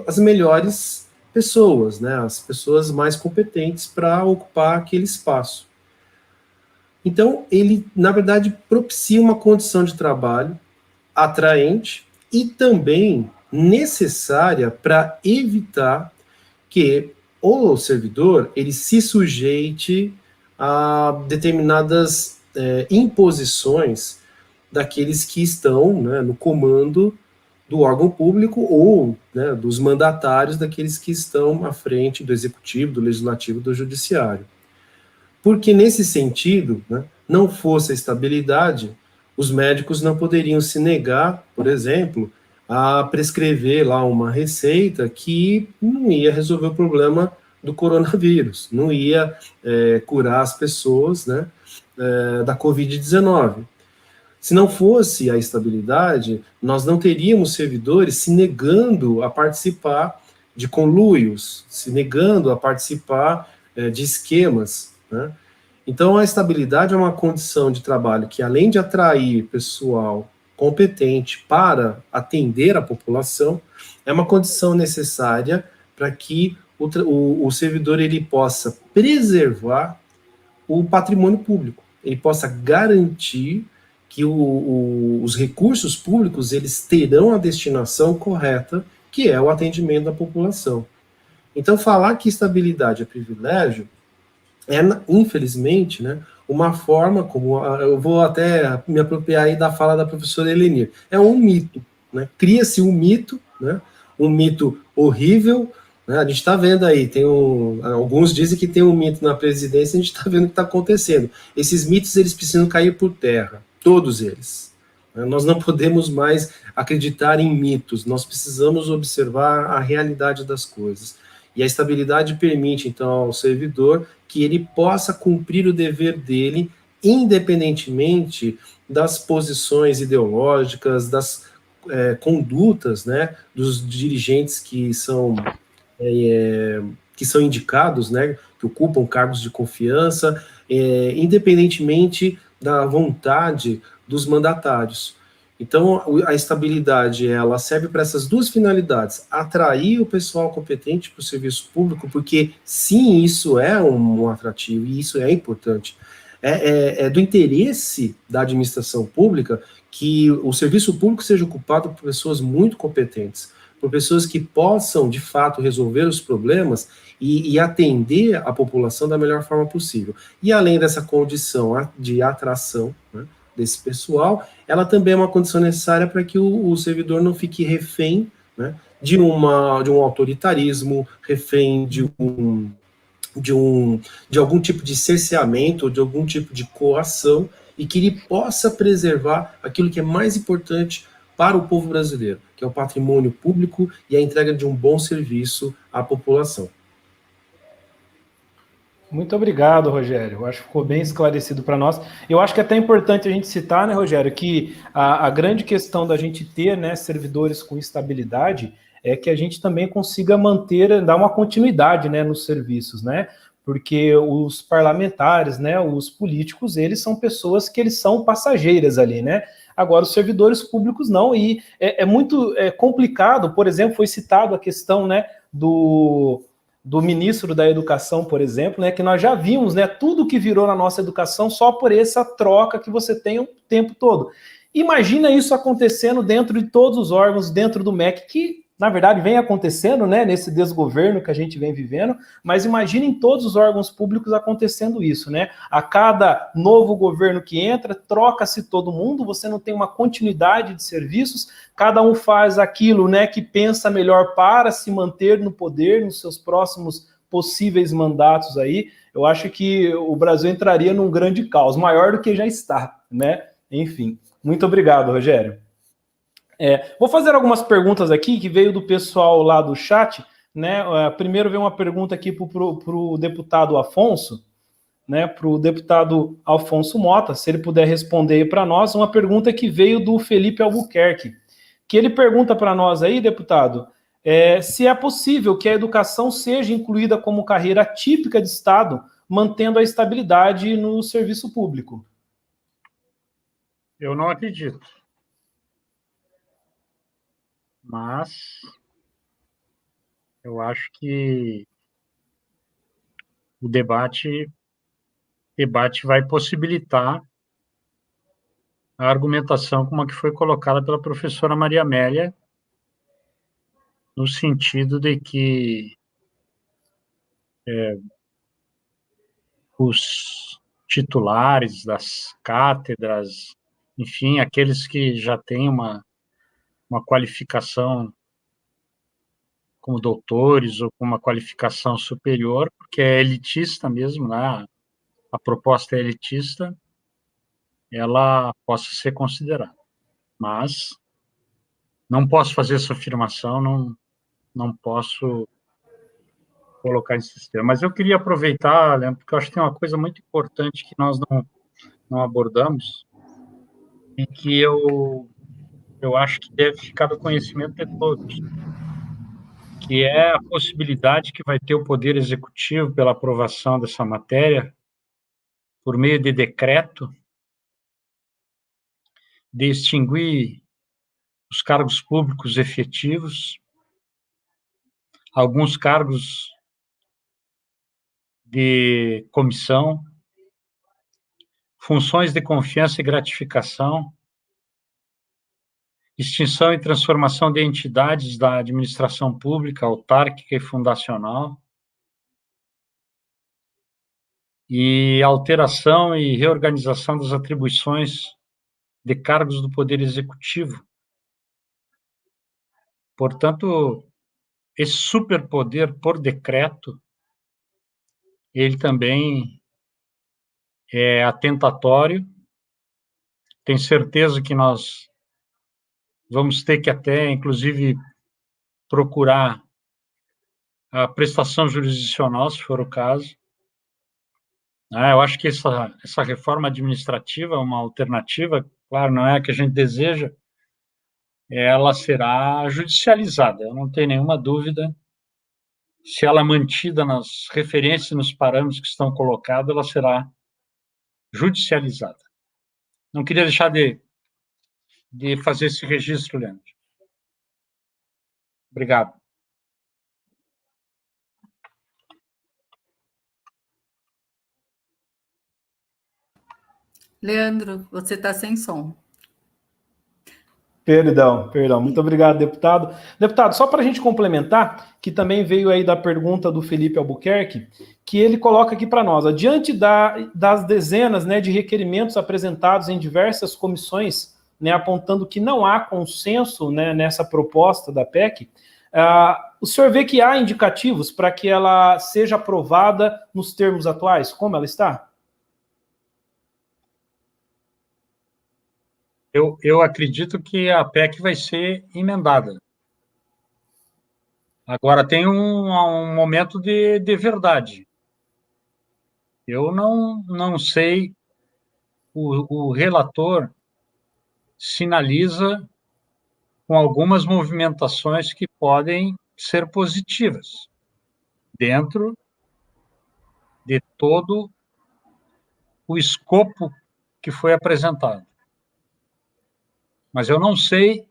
as melhores pessoas, né, as pessoas mais competentes para ocupar aquele espaço. Então, ele, na verdade, propicia uma condição de trabalho atraente e também necessária para evitar que o servidor ele se sujeite a determinadas imposições daqueles que estão, né, no comando do órgão público ou, né, dos mandatários daqueles que estão à frente do executivo, do legislativo, do judiciário. Porque nesse sentido, né, não fosse a estabilidade, os médicos não poderiam se negar, por exemplo, a prescrever lá uma receita que não ia resolver o problema do coronavírus, não ia curar as pessoas, né, da Covid-19. Se não fosse a estabilidade, nós não teríamos servidores se negando a participar de conluios, se negando a participar de esquemas, né? Então, a estabilidade é uma condição de trabalho que, além de atrair pessoal competente para atender a população, é uma condição necessária para que o servidor ele possa preservar o patrimônio público, ele possa garantir que os recursos públicos eles terão a destinação correta, que é o atendimento da população. Então, falar que estabilidade é privilégio é, infelizmente, né, uma forma, como eu vou até me apropriar aí da fala da professora Helenir, é um mito, né? Cria-se um mito, né, um mito horrível, né? A gente está vendo aí, alguns dizem que tem um mito na presidência, a gente está vendo o que está acontecendo. Esses mitos, eles precisam cair por terra, todos eles. Nós não podemos mais acreditar em mitos, nós precisamos observar a realidade das coisas. E a estabilidade permite, então, ao servidor que ele possa cumprir o dever dele, independentemente das posições ideológicas, das condutas, né, dos dirigentes que são indicados, né, que ocupam cargos de confiança, independentemente da vontade dos mandatários. Então, a estabilidade, ela serve para essas duas finalidades, atrair o pessoal competente para o serviço público, porque, sim, isso é um atrativo, e isso é importante. É do interesse da administração pública que o serviço público seja ocupado por pessoas muito competentes, por pessoas que possam, de fato, resolver os problemas e atender a população da melhor forma possível. E, além dessa condição de atração, né, desse pessoal, ela também é uma condição necessária para que o servidor não fique refém, né, de um autoritarismo, refém de algum tipo de cerceamento, de algum tipo de coação, e que ele possa preservar aquilo que é mais importante para o povo brasileiro, que é o patrimônio público e a entrega de um bom serviço à população. Muito obrigado, Rogério. Eu acho que ficou bem esclarecido para nós. Eu acho que é até importante a gente citar, né, Rogério, que a grande questão da gente ter, né, servidores com estabilidade é que a gente também consiga manter, dar uma continuidade, né, nos serviços, né? Porque os parlamentares, né, os políticos, eles são pessoas que eles são passageiras ali, né? Agora, os servidores públicos não, e é muito complicado. Por exemplo, foi citado a questão, né, do ministro da Educação, por exemplo, né, que nós já vimos, né, tudo que virou na nossa educação só por essa troca que você tem o tempo todo. Imagina isso acontecendo dentro de todos os órgãos, dentro do MEC, que, na verdade, vem acontecendo, né, nesse desgoverno que a gente vem vivendo, mas imagina em todos os órgãos públicos acontecendo isso, né? A cada novo governo que entra, troca-se todo mundo, você não tem uma continuidade de serviços, cada um faz aquilo, né, que pensa melhor para se manter no poder, nos seus próximos possíveis mandatos aí. Eu acho que o Brasil entraria num grande caos, maior do que já está, né? Enfim, muito obrigado, Rogério. Vou fazer algumas perguntas aqui que veio do pessoal lá do chat, né? Primeiro veio uma pergunta aqui para o deputado Afonso, né? Para o deputado Afonso Mota, se ele puder responder para nós, uma pergunta que veio do Felipe Albuquerque, que ele pergunta para nós aí, deputado, se é possível que a educação seja incluída como carreira típica de Estado, mantendo a estabilidade no serviço público. Eu não acredito. Mas eu acho que o debate vai possibilitar a argumentação como a que foi colocada pela professora Maria Amélia, no sentido de que os titulares das cátedras, enfim, aqueles que já têm uma qualificação como doutores ou com uma qualificação superior, porque é elitista mesmo, né? A proposta é elitista, ela possa ser considerada. Mas não posso fazer essa afirmação, não posso colocar esse sistema. Mas eu queria aproveitar, Leandro, porque eu acho que tem uma coisa muito importante que nós não abordamos e que eu acho que deve ficar do conhecimento de todos, que é a possibilidade que vai ter o Poder Executivo pela aprovação dessa matéria, por meio de decreto, de extinguir os cargos públicos efetivos, alguns cargos de comissão, funções de confiança e gratificação, extinção e transformação de entidades da administração pública, autárquica e fundacional, e alteração e reorganização das atribuições de cargos do Poder Executivo. Portanto, esse superpoder por decreto, ele também é atentatório. Tenho certeza que nós vamos ter que até, inclusive, procurar a prestação jurisdicional, se for o caso. Eu acho que essa reforma administrativa é uma alternativa, claro, não é a que a gente deseja, ela será judicializada, eu não tenho nenhuma dúvida. Se ela é mantida nas referências, nos parâmetros que estão colocados, ela será judicializada. Não queria deixar de fazer esse registro, Leandro. Obrigado. Leandro, você está sem som. Perdão. Muito obrigado, deputado. Deputado, só para a gente complementar, que também veio aí da pergunta do Felipe Albuquerque, que ele coloca aqui para nós, diante das dezenas, né, de requerimentos apresentados em diversas comissões, né, apontando que não há consenso, né, nessa proposta da PEC, o senhor vê que há indicativos para que ela seja aprovada nos termos atuais, como ela está? Eu acredito que a PEC vai ser emendada. Agora, tem um momento de verdade. Eu não sei, o relator sinaliza com algumas movimentações que podem ser positivas, dentro de todo o escopo que foi apresentado. Mas eu não sei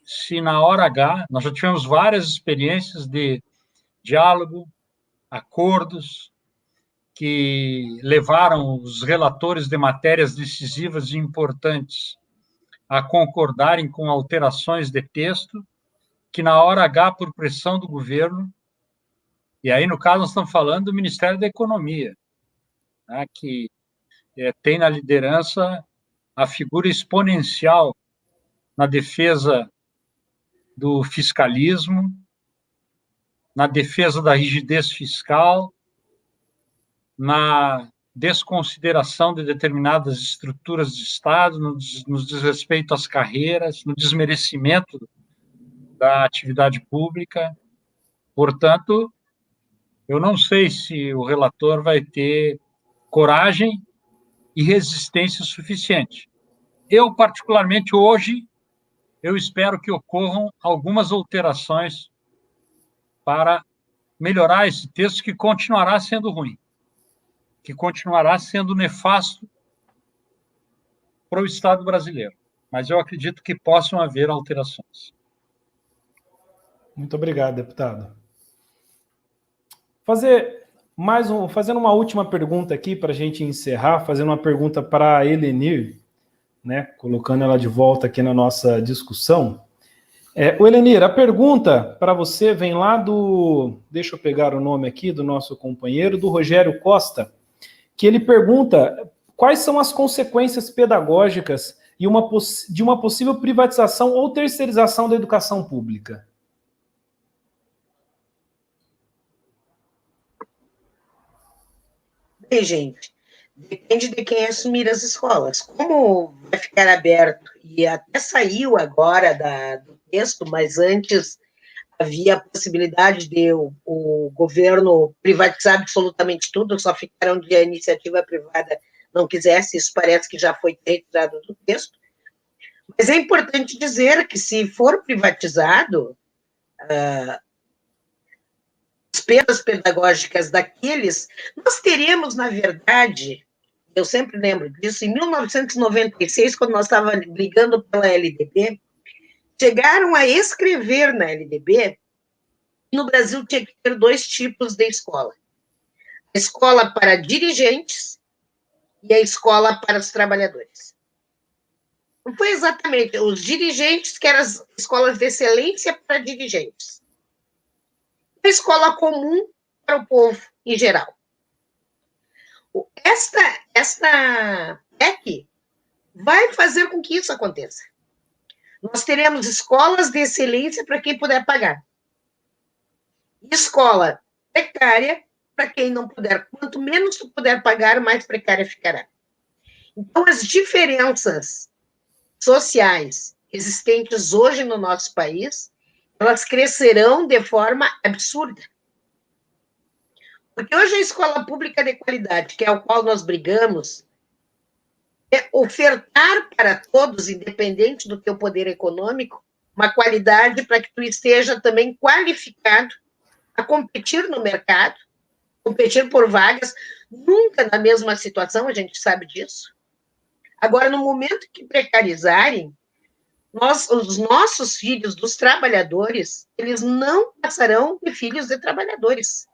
se na hora H, nós já tivemos várias experiências de diálogo, acordos, que levaram os relatores de matérias decisivas e importantes a concordarem com alterações de texto, que na hora H, por pressão do governo, e aí, no caso, nós estamos falando do Ministério da Economia, né, que tem na liderança a figura exponencial na defesa do fiscalismo, na defesa da rigidez fiscal, na desconsideração de determinadas estruturas de Estado, no desrespeito às carreiras, no desmerecimento da atividade pública. Portanto, eu não sei se o relator vai ter coragem e resistência suficiente. Eu, particularmente, hoje, eu espero que ocorram algumas alterações para melhorar esse texto, que continuará sendo ruim, que continuará sendo nefasto para o Estado brasileiro. Mas eu acredito que possam haver alterações. Muito obrigado, deputado. Fazendo uma última pergunta aqui para a gente encerrar, fazendo uma pergunta para a Helenir, né, colocando ela de volta aqui na nossa discussão. O Helenir, a pergunta para você vem lá deixa eu pegar o nome aqui do nosso companheiro, do Rogério Costa, que ele pergunta quais são as consequências pedagógicas de uma possível privatização ou terceirização da educação pública. Bem, gente, depende de quem assumir as escolas. Como vai ficar aberto, e até saiu agora do texto, mas antes havia a possibilidade de o governo privatizar absolutamente tudo, só ficaram onde a iniciativa privada não quisesse, isso parece que já foi retirado do texto. Mas é importante dizer que, se for privatizado, as perdas pedagógicas daqueles, nós teremos, na verdade, eu sempre lembro disso, em 1996, quando nós estávamos brigando pela LDB, chegaram a escrever na LDB que no Brasil tinha que ter 2 tipos de escola. A escola para dirigentes e a escola para os trabalhadores. Não foi exatamente os dirigentes, que eram as escolas de excelência para dirigentes. A escola comum para o povo em geral. Esta PEC vai fazer com que isso aconteça. Nós teremos escolas de excelência para quem puder pagar. Escola precária para quem não puder. Quanto menos tu puder pagar, mais precária ficará. Então, as diferenças sociais existentes hoje no nosso país, elas crescerão de forma absurda. Porque hoje a escola pública de qualidade, que é o qual nós brigamos, é ofertar para todos, independente do teu poder econômico, uma qualidade para que tu esteja também qualificado a competir no mercado, competir por vagas, nunca na mesma situação, a gente sabe disso. Agora, no momento que precarizarem, os nossos filhos dos trabalhadores, eles não passarão de filhos de trabalhadores.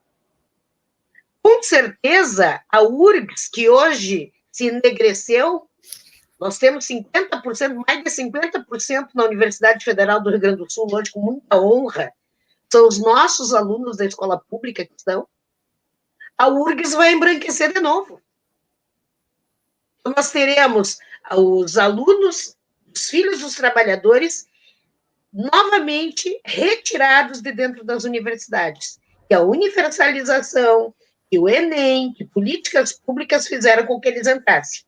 Com certeza, a URGS, que hoje se enegreceu, nós temos 50%, mais de 50% na Universidade Federal do Rio Grande do Sul, hoje, com muita honra, são os nossos alunos da escola pública que estão. A URGS vai embranquecer de novo. Então, nós teremos os alunos, os filhos dos trabalhadores, novamente retirados de dentro das universidades. Que a universalização, que o Enem, que políticas públicas fizeram com que eles entrassem.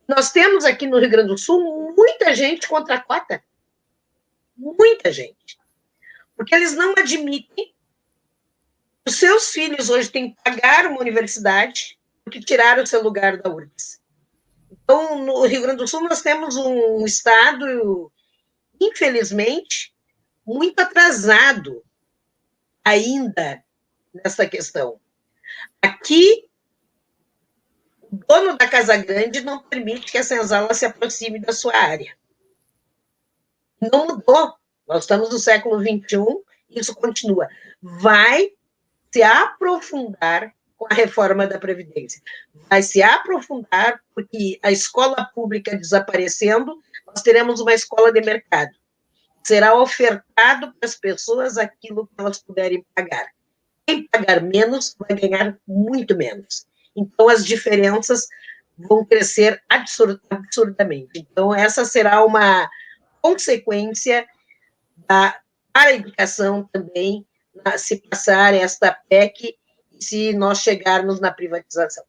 Nós temos aqui no Rio Grande do Sul muita gente contra a cota. Muita gente. Porque eles não admitem que os seus filhos hoje têm que pagar uma universidade porque tiraram o seu lugar da URGS. Então, no Rio Grande do Sul, nós temos um estado, infelizmente, muito atrasado ainda nessa questão. Aqui, O dono da casa grande não permite que a senzala se aproxime da sua área. Não mudou. Nós estamos no século XXI, isso continua. Vai se aprofundar com a reforma da Previdência. Vai se aprofundar porque a escola pública desaparecendo, nós teremos uma escola de mercado. Será ofertado para as pessoas aquilo que elas puderem pagar. Quem pagar menos vai ganhar muito menos. Então, as diferenças vão crescer absurdamente. Então, essa será uma consequência para a educação também, se passar esta PEC, se nós chegarmos na privatização.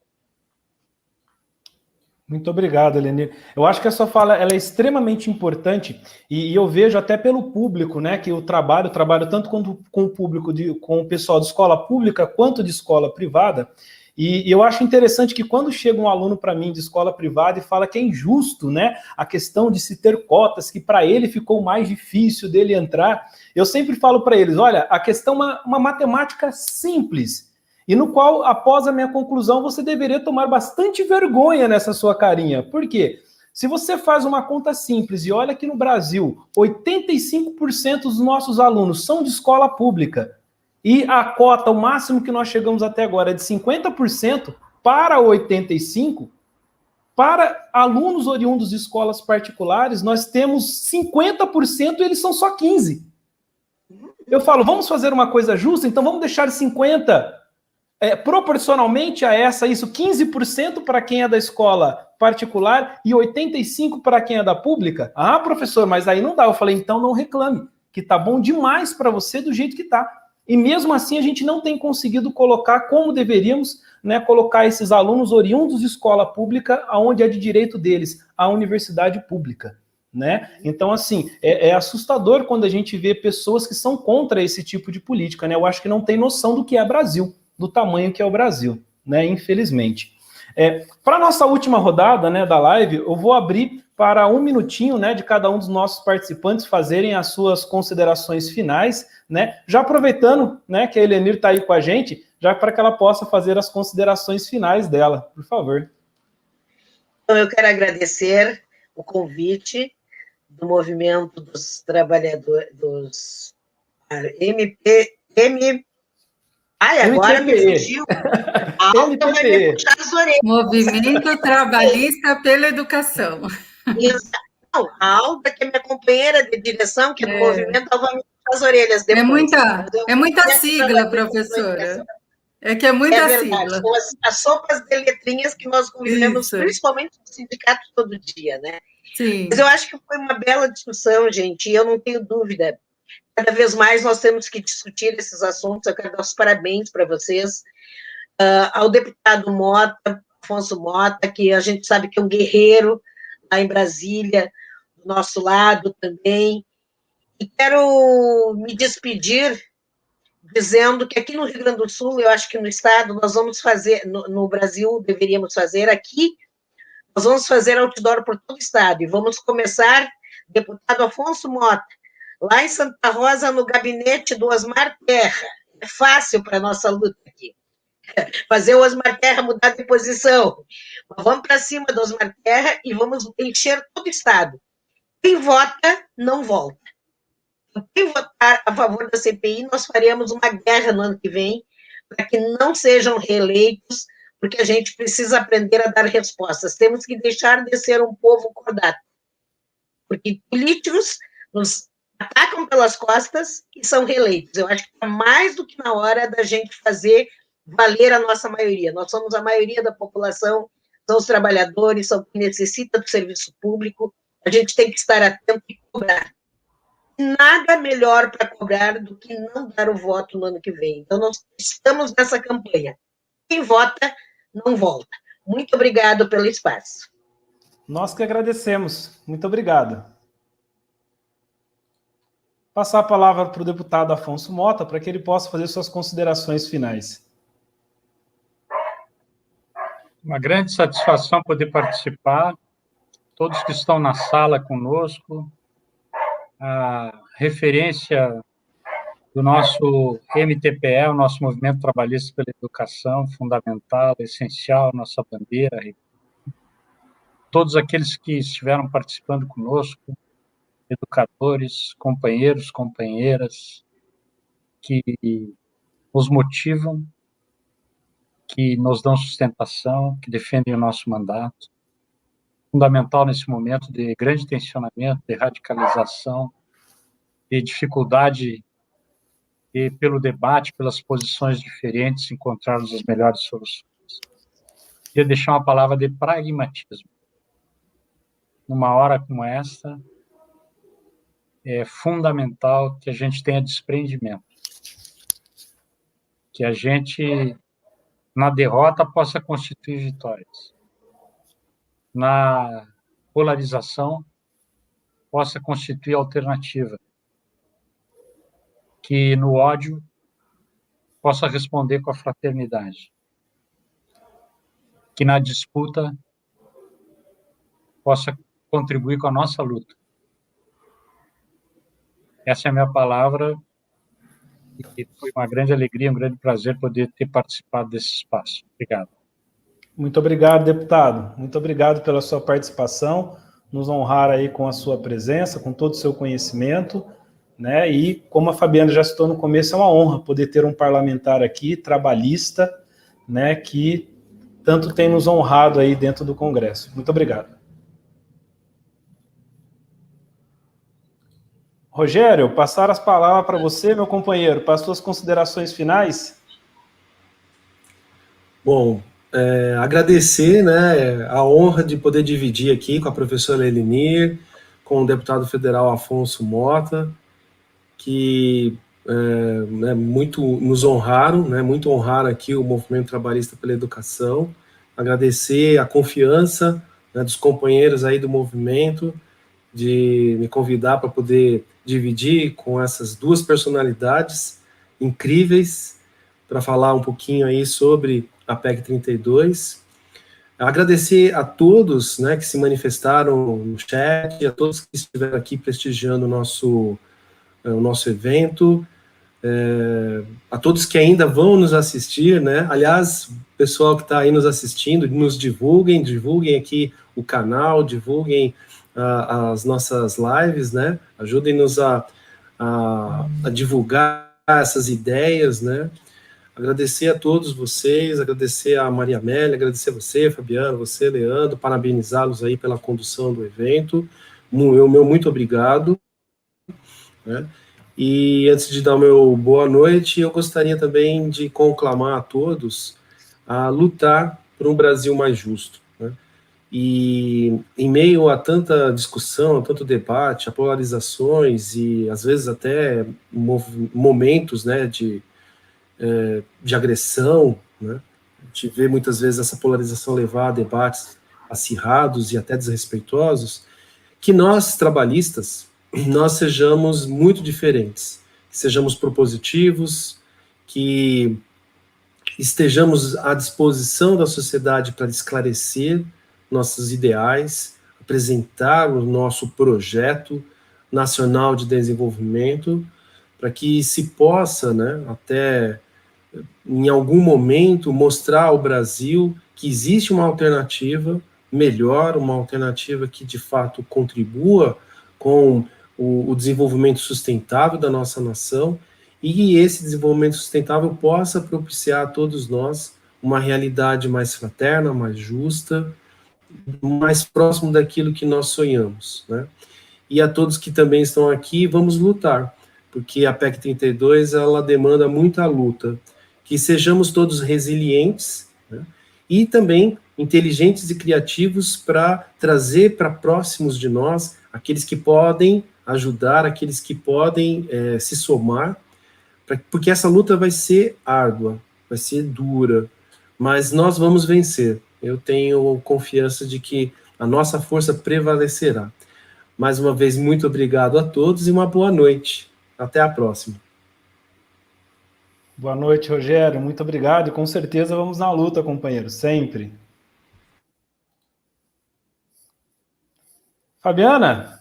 Muito obrigado, Elenir. Eu acho que a sua fala ela é extremamente importante e eu vejo até pelo público, né, que eu trabalho tanto com o público, com o pessoal de escola pública quanto de escola privada, e eu acho interessante que quando chega um aluno para mim de escola privada e fala que é injusto, né, a questão de se ter cotas, que para ele ficou mais difícil dele entrar, eu sempre falo para eles, olha, a questão é uma matemática simples, e no qual, após a minha conclusão, você deveria tomar bastante vergonha nessa sua carinha. Por quê? Se você faz uma conta simples e olha que no Brasil, 85% dos nossos alunos são de escola pública e a cota, o máximo que nós chegamos até agora é de 50% para 85%, para alunos oriundos de escolas particulares, nós temos 50% e eles são só 15%. Eu falo, vamos fazer uma coisa justa? Então vamos deixar 50% proporcionalmente a isso, 15% para quem é da escola particular e 85% para quem é da pública? Ah, professor, mas aí não dá. Eu falei, então não reclame, que tá bom demais para você do jeito que tá. E mesmo assim a gente não tem conseguido colocar como deveríamos, né, colocar esses alunos oriundos de escola pública aonde é de direito deles, a universidade pública. Né? Então, assim, é assustador quando a gente vê pessoas que são contra esse tipo de política. Né? Eu acho que não tem noção do que é Brasil, do tamanho que é o Brasil, né? Infelizmente. Para a nossa última rodada, né, da live, eu vou abrir para 1 minutinho, né, de cada um dos nossos participantes fazerem as suas considerações finais, né? Já aproveitando, né, que a Elenir está aí com a gente, já para que ela possa fazer as considerações finais dela, por favor. Então, eu quero agradecer o convite do Movimento dos Trabalhadores, dos agora me fugiu. A Alda vai me puxar as orelhas. Movimento Trabalhista pela Educação. Não, a Alda, que é minha companheira de direção, que é do movimento, ela vai me puxar as orelhas depois. É muita sigla, professora. É que é muita sigla. São as sopas de letrinhas que nós convivemos, principalmente no sindicato, todo dia, né? Sim. Mas eu acho que foi uma bela discussão, gente, e eu não tenho dúvida. Cada vez mais nós temos que discutir esses assuntos. Eu quero dar os parabéns para vocês. Ao deputado Mota, Afonso Mota, que a gente sabe que é um guerreiro lá em Brasília, do nosso lado também. E quero me despedir dizendo que aqui no Rio Grande do Sul, eu acho que no estado, nós vamos fazer, no Brasil deveríamos fazer, aqui, nós vamos fazer outdoor por todo o estado. E vamos começar, deputado Afonso Mota, lá em Santa Rosa, no gabinete do Osmar Terra. É fácil para a nossa luta aqui. Fazer o Osmar Terra mudar de posição. Mas vamos para cima do Osmar Terra e vamos encher todo o estado. Quem vota, não volta. Quem votar a favor da CPI, nós faremos uma guerra no ano que vem para que não sejam reeleitos, porque a gente precisa aprender a dar respostas. Temos que deixar de ser um povo cordato. Porque políticos nos atacam pelas costas e são reeleitos. Eu acho que está mais do que na hora da gente fazer valer a nossa maioria. Nós somos a maioria da população, são os trabalhadores, são quem necessita do serviço público. A gente tem que estar atento e cobrar. Nada melhor para cobrar do que não dar o voto no ano que vem. Então, nós estamos nessa campanha. Quem vota, não volta. Muito obrigado pelo espaço. Nós que agradecemos. Muito obrigado. Passar a palavra para o deputado Afonso Mota, para que ele possa fazer suas considerações finais. Uma grande satisfação poder participar. Todos que estão na sala conosco, a referência do nosso MTPE, o nosso Movimento Trabalhista pela Educação, fundamental, essencial, nossa bandeira, todos aqueles que estiveram participando conosco, educadores, companheiros, companheiras, que nos motivam, que nos dão sustentação, que defendem o nosso mandato. Fundamental nesse momento de grande tensionamento, de radicalização, de dificuldade e pelo debate, pelas posições diferentes, encontrarmos as melhores soluções. Queria deixar uma palavra de pragmatismo. Numa hora como esta, é fundamental que a gente tenha desprendimento, que a gente, na derrota, possa constituir vitórias. Na polarização, possa constituir alternativa. Que no ódio possa responder com a fraternidade. Que na disputa possa contribuir com a nossa luta. Essa é a minha palavra e foi uma grande alegria, um grande prazer poder ter participado desse espaço. Obrigado. Muito obrigado, deputado. Muito obrigado pela sua participação, nos honrar aí com a sua presença, com todo o seu conhecimento, né? E, como a Fabiana já citou no começo, é uma honra poder ter um parlamentar aqui, trabalhista, né, que tanto tem nos honrado aí dentro do Congresso. Muito obrigado. Rogério, passar as palavras para você, meu companheiro, para as suas considerações finais. Bom, agradecer, né, a honra de poder dividir aqui com a professora Elenir, com o deputado federal Afonso Mota, que muito nos honraram, né, muito honraram aqui o Movimento Trabalhista pela Educação. Agradecer a confiança, né, dos companheiros aí do movimento, de me convidar para poder dividir com essas duas personalidades incríveis, para falar um pouquinho aí sobre a PEC 32. Agradecer a todos, né, que se manifestaram no chat, a todos que estiveram aqui prestigiando o nosso evento, a todos que ainda vão nos assistir, né? Aliás, o pessoal que está aí nos assistindo, nos divulguem aqui o canal, divulguem as nossas lives, né? Ajudem-nos a divulgar essas ideias, né? Agradecer a todos vocês, agradecer a Maria Amélia, agradecer a você, Fabiano, você, Leandro, parabenizá-los aí pela condução do evento. Meu muito obrigado, né? E antes de dar o meu boa noite, eu gostaria também de conclamar a todos a lutar por um Brasil mais justo, né? E em meio a tanta discussão, a tanto debate, a polarizações e às vezes até momentos, né, de agressão, né? A gente vê muitas vezes essa polarização levar a debates acirrados e até desrespeitosos, que nós, trabalhistas, nós sejamos muito diferentes, que sejamos propositivos, que estejamos à disposição da sociedade para esclarecer nossos ideais, apresentar o nosso projeto nacional de desenvolvimento, para que se possa, né, até em algum momento, mostrar ao Brasil que existe uma alternativa melhor, uma alternativa que de fato contribua com o desenvolvimento sustentável da nossa nação, e esse desenvolvimento sustentável possa propiciar a todos nós uma realidade mais fraterna, mais justa, mais próximo daquilo que nós sonhamos, né? E a todos que também estão aqui, vamos lutar, porque a PEC 32, ela demanda muita luta, que sejamos todos resilientes, né? E também inteligentes e criativos para trazer para próximos de nós aqueles que podem ajudar, aqueles que podem se somar, porque essa luta vai ser árdua, vai ser dura, mas nós vamos vencer. Eu tenho confiança de que a nossa força prevalecerá. Mais uma vez, muito obrigado a todos e uma boa noite. Até a próxima. Boa noite, Rogério. Muito obrigado. E com certeza vamos na luta, companheiro. Sempre. Fabiana,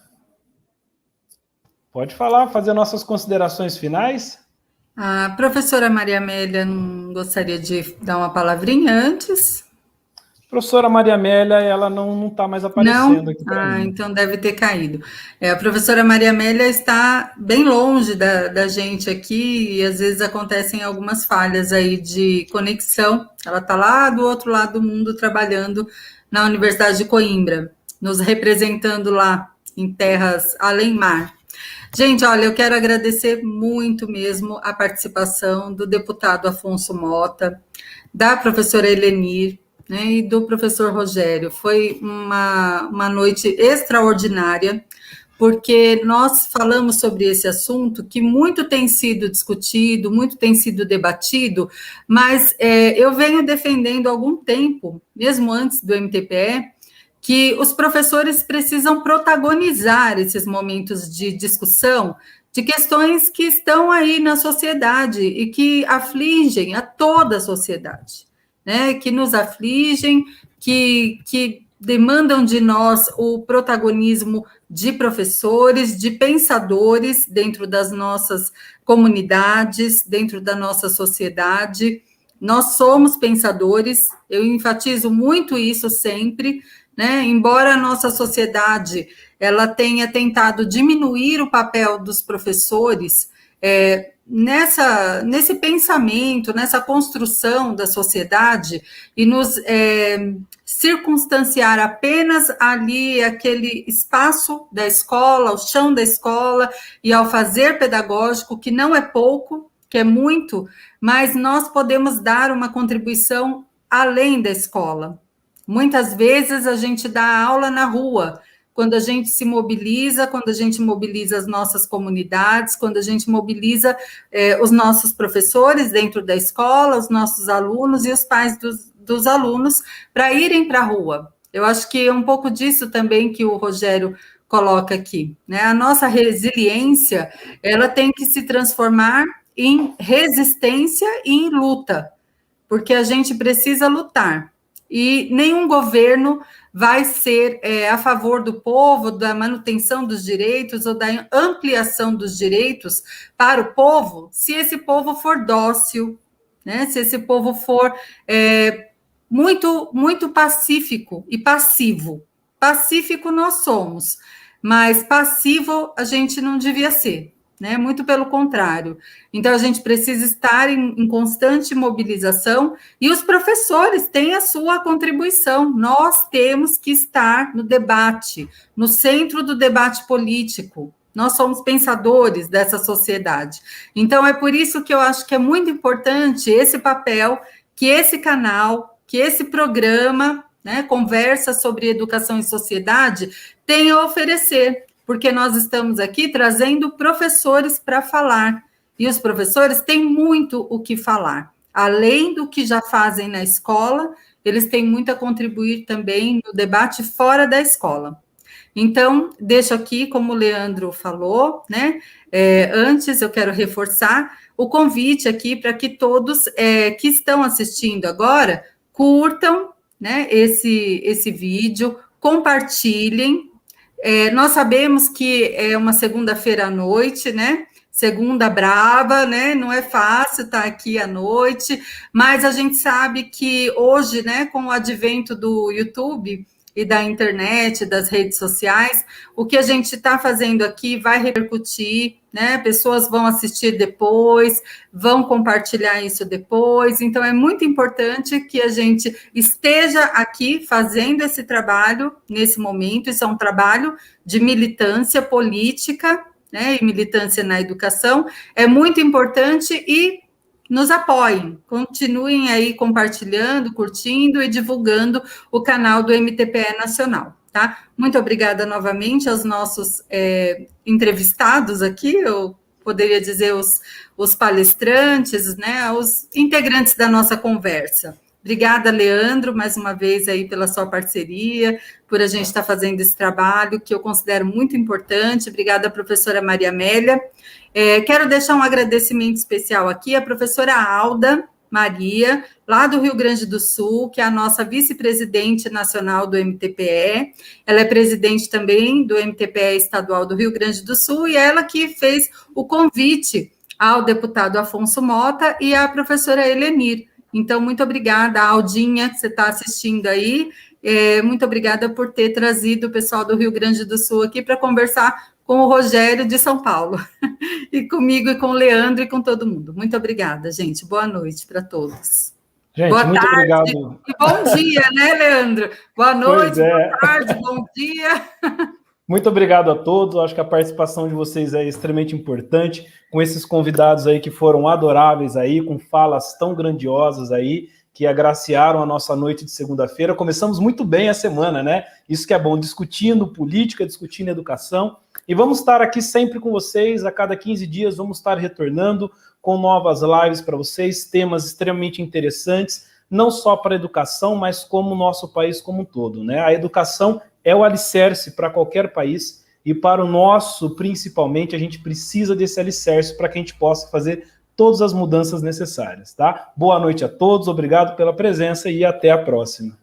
pode falar, fazer nossas considerações finais? A professora Maria Amélia não gostaria de dar uma palavrinha antes? Professora Maria Amélia, ela não está mais aparecendo Não? aqui para mim. Então deve ter caído. A professora Maria Amélia está bem longe da gente aqui, e às vezes acontecem algumas falhas aí de conexão. Ela está lá do outro lado do mundo, trabalhando na Universidade de Coimbra, nos representando lá em terras além mar. Gente, olha, eu quero agradecer muito mesmo a participação do deputado Afonso Mota, da professora Helenir, né, e do professor Rogério. Foi uma noite extraordinária, porque nós falamos sobre esse assunto que muito tem sido discutido, muito tem sido debatido, mas eu venho defendendo há algum tempo, mesmo antes do MTPE, que os professores precisam protagonizar esses momentos de discussão de questões que estão aí na sociedade e que afligem a toda a sociedade, né? Que nos afligem, que demandam de nós o protagonismo de professores, de pensadores dentro das nossas comunidades, dentro da nossa sociedade. Nós somos pensadores, eu enfatizo muito isso sempre, né? Embora a nossa sociedade ela tenha tentado diminuir o papel dos professores nesse pensamento, nessa construção da sociedade e nos circunstanciar apenas ali aquele espaço da escola, o chão da escola e ao fazer pedagógico, que não é pouco, que é muito, mas nós podemos dar uma contribuição além da escola. Muitas vezes a gente dá aula na rua, quando a gente se mobiliza, quando a gente mobiliza as nossas comunidades, quando a gente mobiliza os nossos professores dentro da escola, os nossos alunos e os pais dos alunos para irem para a rua. Eu acho que é um pouco disso também que o Rogério coloca aqui, né? A nossa resiliência, ela tem que se transformar em resistência e em luta, porque a gente precisa lutar. E nenhum governo vai ser a favor do povo, da manutenção dos direitos ou da ampliação dos direitos para o povo, se esse povo for dócil, né? Se esse povo for muito, muito pacífico e passivo. Pacífico nós somos, mas passivo a gente não devia ser. Né? Muito pelo contrário. Então, a gente precisa estar em constante mobilização e os professores têm a sua contribuição. Nós temos que estar no debate, no centro do debate político. Nós somos pensadores dessa sociedade. Então, é por isso que eu acho que é muito importante esse papel, que esse canal, que esse programa, né, Conversa sobre Educação e Sociedade, tem a oferecer, porque nós estamos aqui trazendo professores para falar, e os professores têm muito o que falar. Além do que já fazem na escola, eles têm muito a contribuir também no debate fora da escola. Então, deixo aqui, como o Leandro falou, né? Antes eu quero reforçar o convite aqui para que todos que estão assistindo agora curtam, né, esse vídeo, compartilhem. Nós sabemos que é uma segunda-feira à noite, né? Segunda brava, né? Não é fácil estar aqui à noite, mas a gente sabe que hoje, né, com o advento do YouTube e da internet, das redes sociais, o que a gente está fazendo aqui vai repercutir, né? Pessoas vão assistir depois, vão compartilhar isso depois. Então, é muito importante que a gente esteja aqui fazendo esse trabalho nesse momento. Isso é um trabalho de militância política, né? E militância na educação. É muito importante e nos apoiem, continuem aí compartilhando, curtindo e divulgando o canal do MTPE Nacional, tá? Muito obrigada novamente aos nossos entrevistados aqui, eu poderia dizer os palestrantes, né, os integrantes da nossa conversa. Obrigada, Leandro, mais uma vez aí pela sua parceria, por a gente estar fazendo esse trabalho, que eu considero muito importante. Obrigada, professora Maria Amélia. Quero deixar um agradecimento especial aqui à professora Alda Maria, lá do Rio Grande do Sul, que é a nossa vice-presidente nacional do MTPE. Ela é presidente também do MTPE estadual do Rio Grande do Sul, e ela que fez o convite ao deputado Afonso Mota e à professora Helenir. Então, muito obrigada, Aldinha, que você está assistindo aí. Muito obrigada por ter trazido o pessoal do Rio Grande do Sul aqui para conversar com o Rogério de São Paulo. E comigo, e com o Leandro, e com todo mundo. Muito obrigada, gente. Boa noite para todos. Gente, boa muito tarde, obrigado. E bom dia, né, Leandro? Boa noite, Boa tarde, bom dia. Muito obrigado a todos, acho que a participação de vocês é extremamente importante, com esses convidados aí que foram adoráveis aí, com falas tão grandiosas aí, que agraciaram a nossa noite de segunda-feira. Começamos muito bem a semana, né? Isso que é bom, discutindo política, discutindo educação, e vamos estar aqui sempre com vocês, a cada 15 dias vamos estar retornando com novas lives para vocês, temas extremamente interessantes, não só para a educação, mas como o nosso país como um todo, né? A educação é o alicerce para qualquer país e para o nosso, principalmente, a gente precisa desse alicerce para que a gente possa fazer todas as mudanças necessárias, tá? Boa noite a todos, obrigado pela presença e até a próxima.